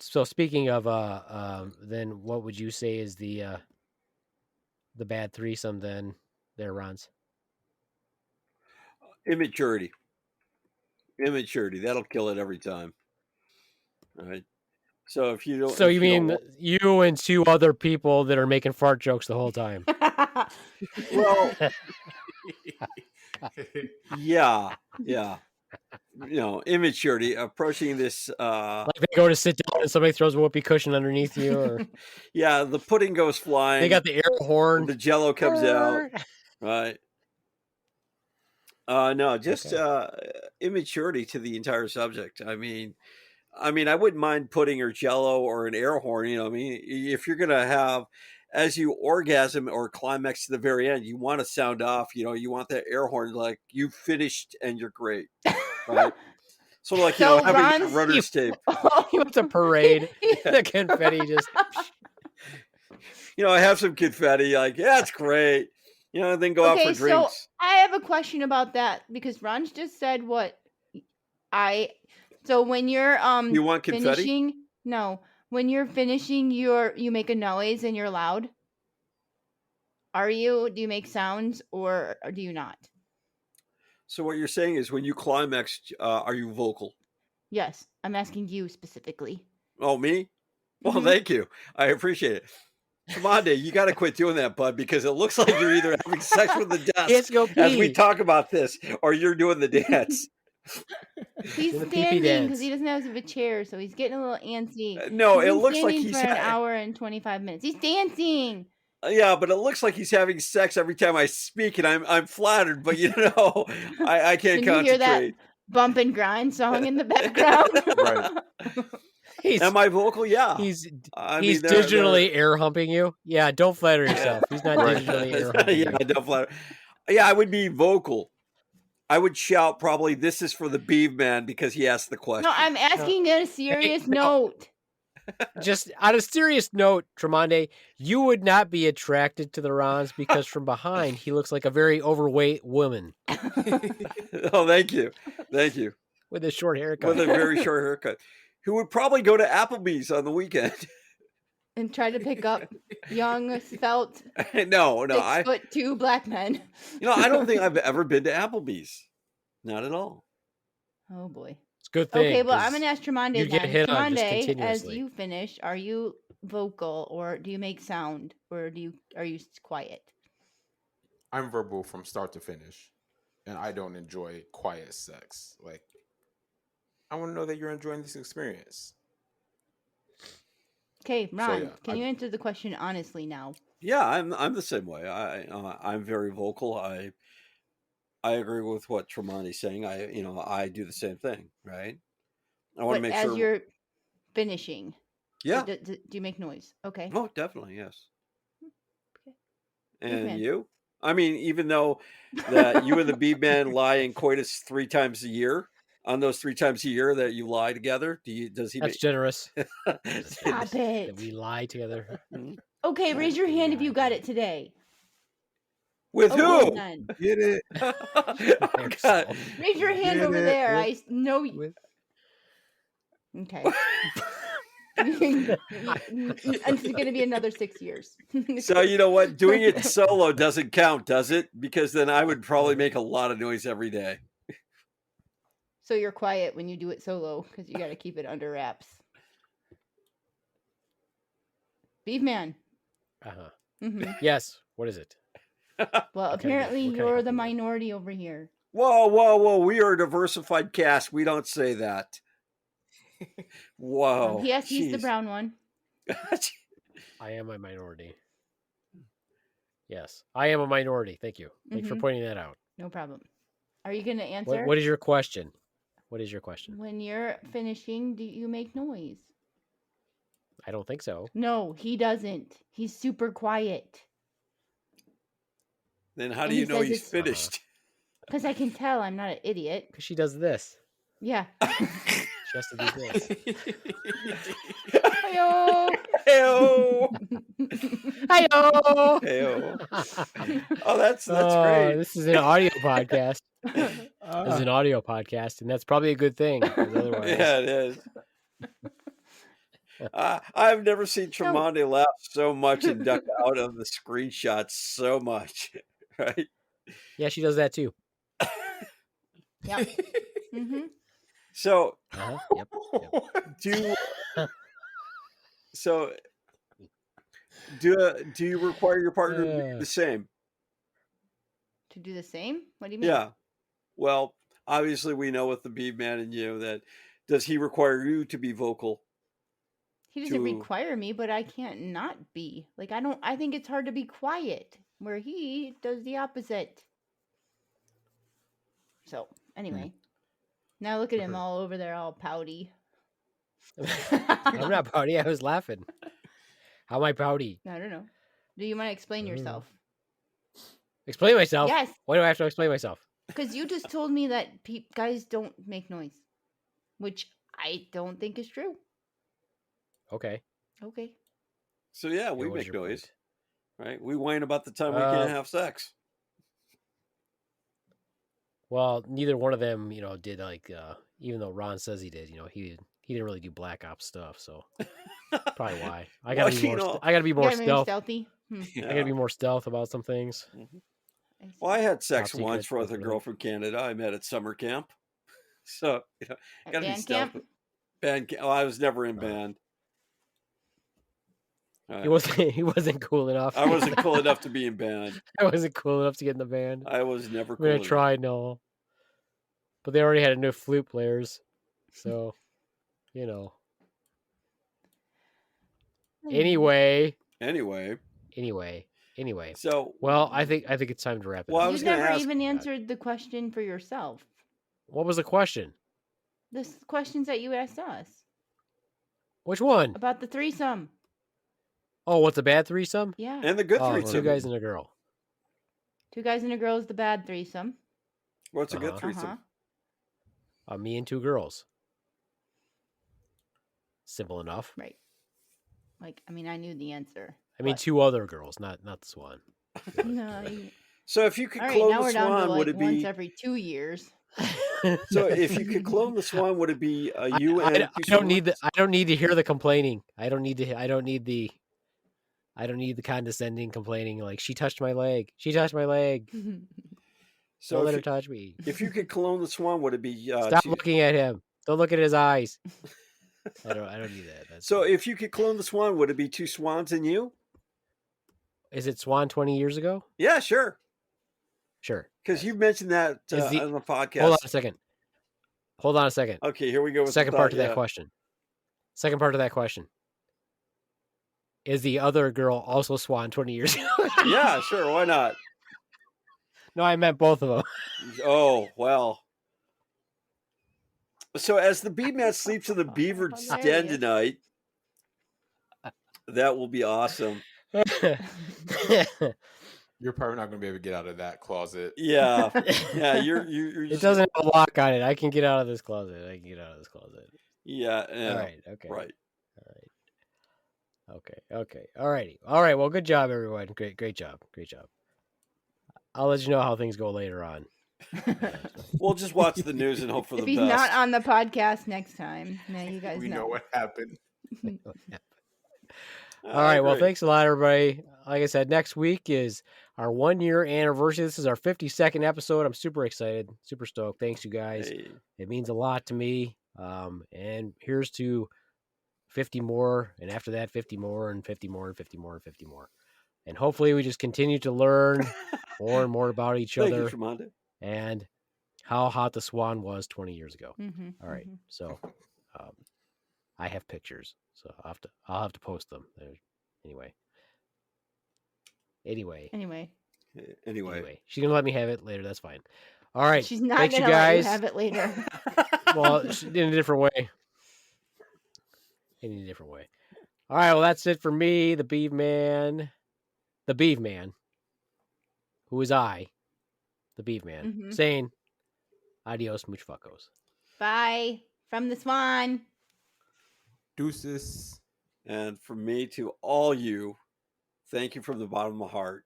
So speaking of, then what would you say is the bad threesome then there, Ronz? Immaturity. That'll kill it every time. All right. So if you don't. So you mean you and 2 other people that are making fart jokes the whole time? Well, yeah. Immaturity, approaching this. Like they go to sit down and somebody throws a whoopee cushion underneath you, or yeah, the pudding goes flying. they got the air horn. The Jello comes out, right? No, just immaturity to the entire subject. I mean, I wouldn't mind pudding or Jello or an air horn. If you're gonna have, as you orgasm or climax to the very end, you want to sound off. You want that air horn, like you finished and you're great, right? Sort of like having a runner's tape. You went to parade, the confetti just. I have some confetti. Like, yeah, it's great. Then go out for drinks. So I have a question about that because Ronz just said what So when you're you want confetti? Finishing, no, when you're finishing, you make a noise and you're loud. Do you make sounds or do you not? So what you're saying is when you climax, are you vocal? Yes, I'm asking you specifically. Oh, me? Well, thank you. I appreciate it. Tremonde, you got to quit doing that, bud, because it looks like you're either having sex with the desk as we talk about this, or you're doing the dance. He's standing because he doesn't have a chair, so he's getting a little antsy. No, it looks like he's for an hour and 25 minutes. He's dancing. Yeah, but it looks like he's having sex every time I speak, and I'm flattered, but I can't concentrate. You hear that bump and grind song in the background? Right. Am I vocal? Yeah. He's digitally air humping you. Yeah, don't flatter yourself. He's not digitally air humping you. Don't flatter. Yeah, I would be vocal. I would shout probably, "This is for the Beaveman," because he asked the question. No, I'm asking on a serious note. Just on a serious note, Tremonde, you would not be attracted to the Ronz because from behind he looks like a very overweight woman. Oh, thank you. With a short haircut. With a very short haircut. Who would probably go to Applebee's on the weekend. And try to pick up young, svelte, no, 6'2" black men. I don't think I've ever been to Applebee's. Not at all. Oh boy. It's a good thing. Okay, well, I'm gonna ask Tremonde then. Get hit on just Tremonde, continuously. as you finish, are you vocal or do you make sound or are you quiet? I'm verbal from start to finish. and I don't enjoy quiet sex. Like, I want to know that you're enjoying this experience. Okay, Ron, can you answer the question honestly now? Yeah, I'm the same way. I'm very vocal. I agree with what Tremonti's saying. I do the same thing, right? I want to make sure. As you're finishing, yeah. Do you make noise? Okay. Oh, definitely, yes. Okay. And Beaveman. you? I mean, even though that you and the Beaveman lie in coitus 3 times a year, on those 3 times a year that you lie together, does he? That's generous. Stop it. That we lie together. Okay, raise your hand if you got it today. With who? None. Get it? Raise your hand over there. I know you. Okay. It's going to be another 6 years. So you know what? Doing it solo doesn't count, does it? Because then I would probably make a lot of noise every day. So you're quiet when you do it solo because you got to keep it under wraps. Beaveman. Mm-hmm. Yes. What is it? Well, apparently you're the minority over here. Whoa. We are a diversified cast. We don't say that. Whoa. Yes, he's the brown one. I am a minority. Yes, I am a minority. Thank you. Thanks for pointing that out. No problem. Are you going to answer? What is your question? What is your question? When you're finishing, do you make noise? I don't think so. No, he doesn't. He's super quiet. Then how do you know he's finished? Because I can tell I'm not an idiot. Because she does this. Yeah. She has to do this. Hi-yo. Hey-o. Hi-yo. Hey-o. Oh, that's great. This is an audio podcast. This is an audio podcast, and that's probably a good thing. Otherwise... Yeah, it is. I've never seen Tremonti laugh so much and duck out of the screenshots so much, right? Yeah, she does that too. Yep. Mm-hmm. So, yep. Do you require your partner to do the same? To do the same? What do you mean? Yeah. Well, obviously we know with the Beaveman and you that does he require you to be vocal? He doesn't require me, but I can't not be. Like I think it's hard to be quiet where he does the opposite. So, anyway. Now look at him all over there all pouty. I'm not pouty. I was laughing. How am I pouty? I don't know. Do you want to explain yourself? Explain myself? Yes. Why do I have to explain myself? Because you just told me that guys don't make noise, which I don't think is true. Okay. So yeah, we make noise, right? We whine about the time we can't have sex. Well, neither one of them, did like. Even though Ron says he did, he didn't really do Black Ops stuff, so probably why. I gotta be more. I gotta be more stealthy. I gotta be more stealth about some things. Mm-hmm. Well, I had sex once with a girl from Canada I met at summer camp, so gotta be stealthy. Band camp. Oh, I was never in band. He wasn't cool enough. I wasn't cool enough to be in band. I wasn't cool enough to get in the band. I was never cool enough. I tried, no. But they already had enough flute players. So, Anyway. So, well, I think it's time to wrap it up. You never even answered the question for yourself. What was the question? The questions that you asked us. Which one? About the threesome. Oh, what's a bad threesome? Yeah. And the good threesome. 2 guys and a girl. 2 guys and a girl is the bad threesome. What's a good threesome? Me and 2 girls. Simple enough. Right. I knew the answer. I mean, 2 other girls, not the swan. No. So if you could clone the swan, would it be once every 2 years? So if you could clone the swan, would it be you and I don't need to hear the complaining. I don't need the condescending complaining like she touched my leg. So don't let her touch me. If you could clone the swan, would it be stop looking at him? Don't look at his eyes. I don't need that. So if you could clone the swan, would it be 2 swans and you? Is it Swan 20 years ago? Yeah, sure. Sure. Because you mentioned that on the podcast. Hold on a second. Okay, here we go. With Second part to that question. Second part of that question. Is the other girl also Swan 20 years ago? Yeah, sure. Why not? No, I meant both of them. Oh, well. So as the Beaveman sleeps in the beaver's den tonight, that will be awesome. You're probably not going to be able to get out of that closet. Yeah. You're it doesn't have a lock on it. I can get out of this closet. Yeah. All right. Okay. Right. All right. Okay. All right. Well, good job, everyone. Great job. I'll let you know how things go later on. We'll just watch the news and hope for the best. If he's not on the podcast next time, now you guys we know what happened. All right. Well, thanks a lot, everybody. Like I said, next week is our 1-year anniversary. This is our 52nd episode. I'm super excited, super stoked. Thanks, you guys. Hey. It means a lot to me. And here's to 50 more, and after that, 50 more, and 50 more, and 50 more, and 50 more. And hopefully we just continue to learn more and more about each other and how hot the Swan was 20 years ago. Mm-hmm, all right. Mm-hmm. So I have pictures, so I'll have to post them. Anyway. She's going to let me have it later. That's fine. All right. She's not going to let you have it later. Well, in a different way. All right, well, that's it for me, the Beaveman, who is I, the Beaveman, saying adios, much fuckos. Bye from the Swan. Deuces. And from me to all you, thank you from the bottom of my heart.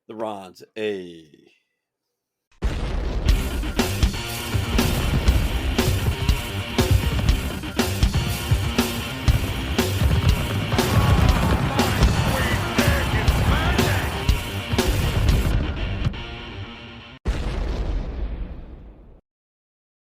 The Ronz.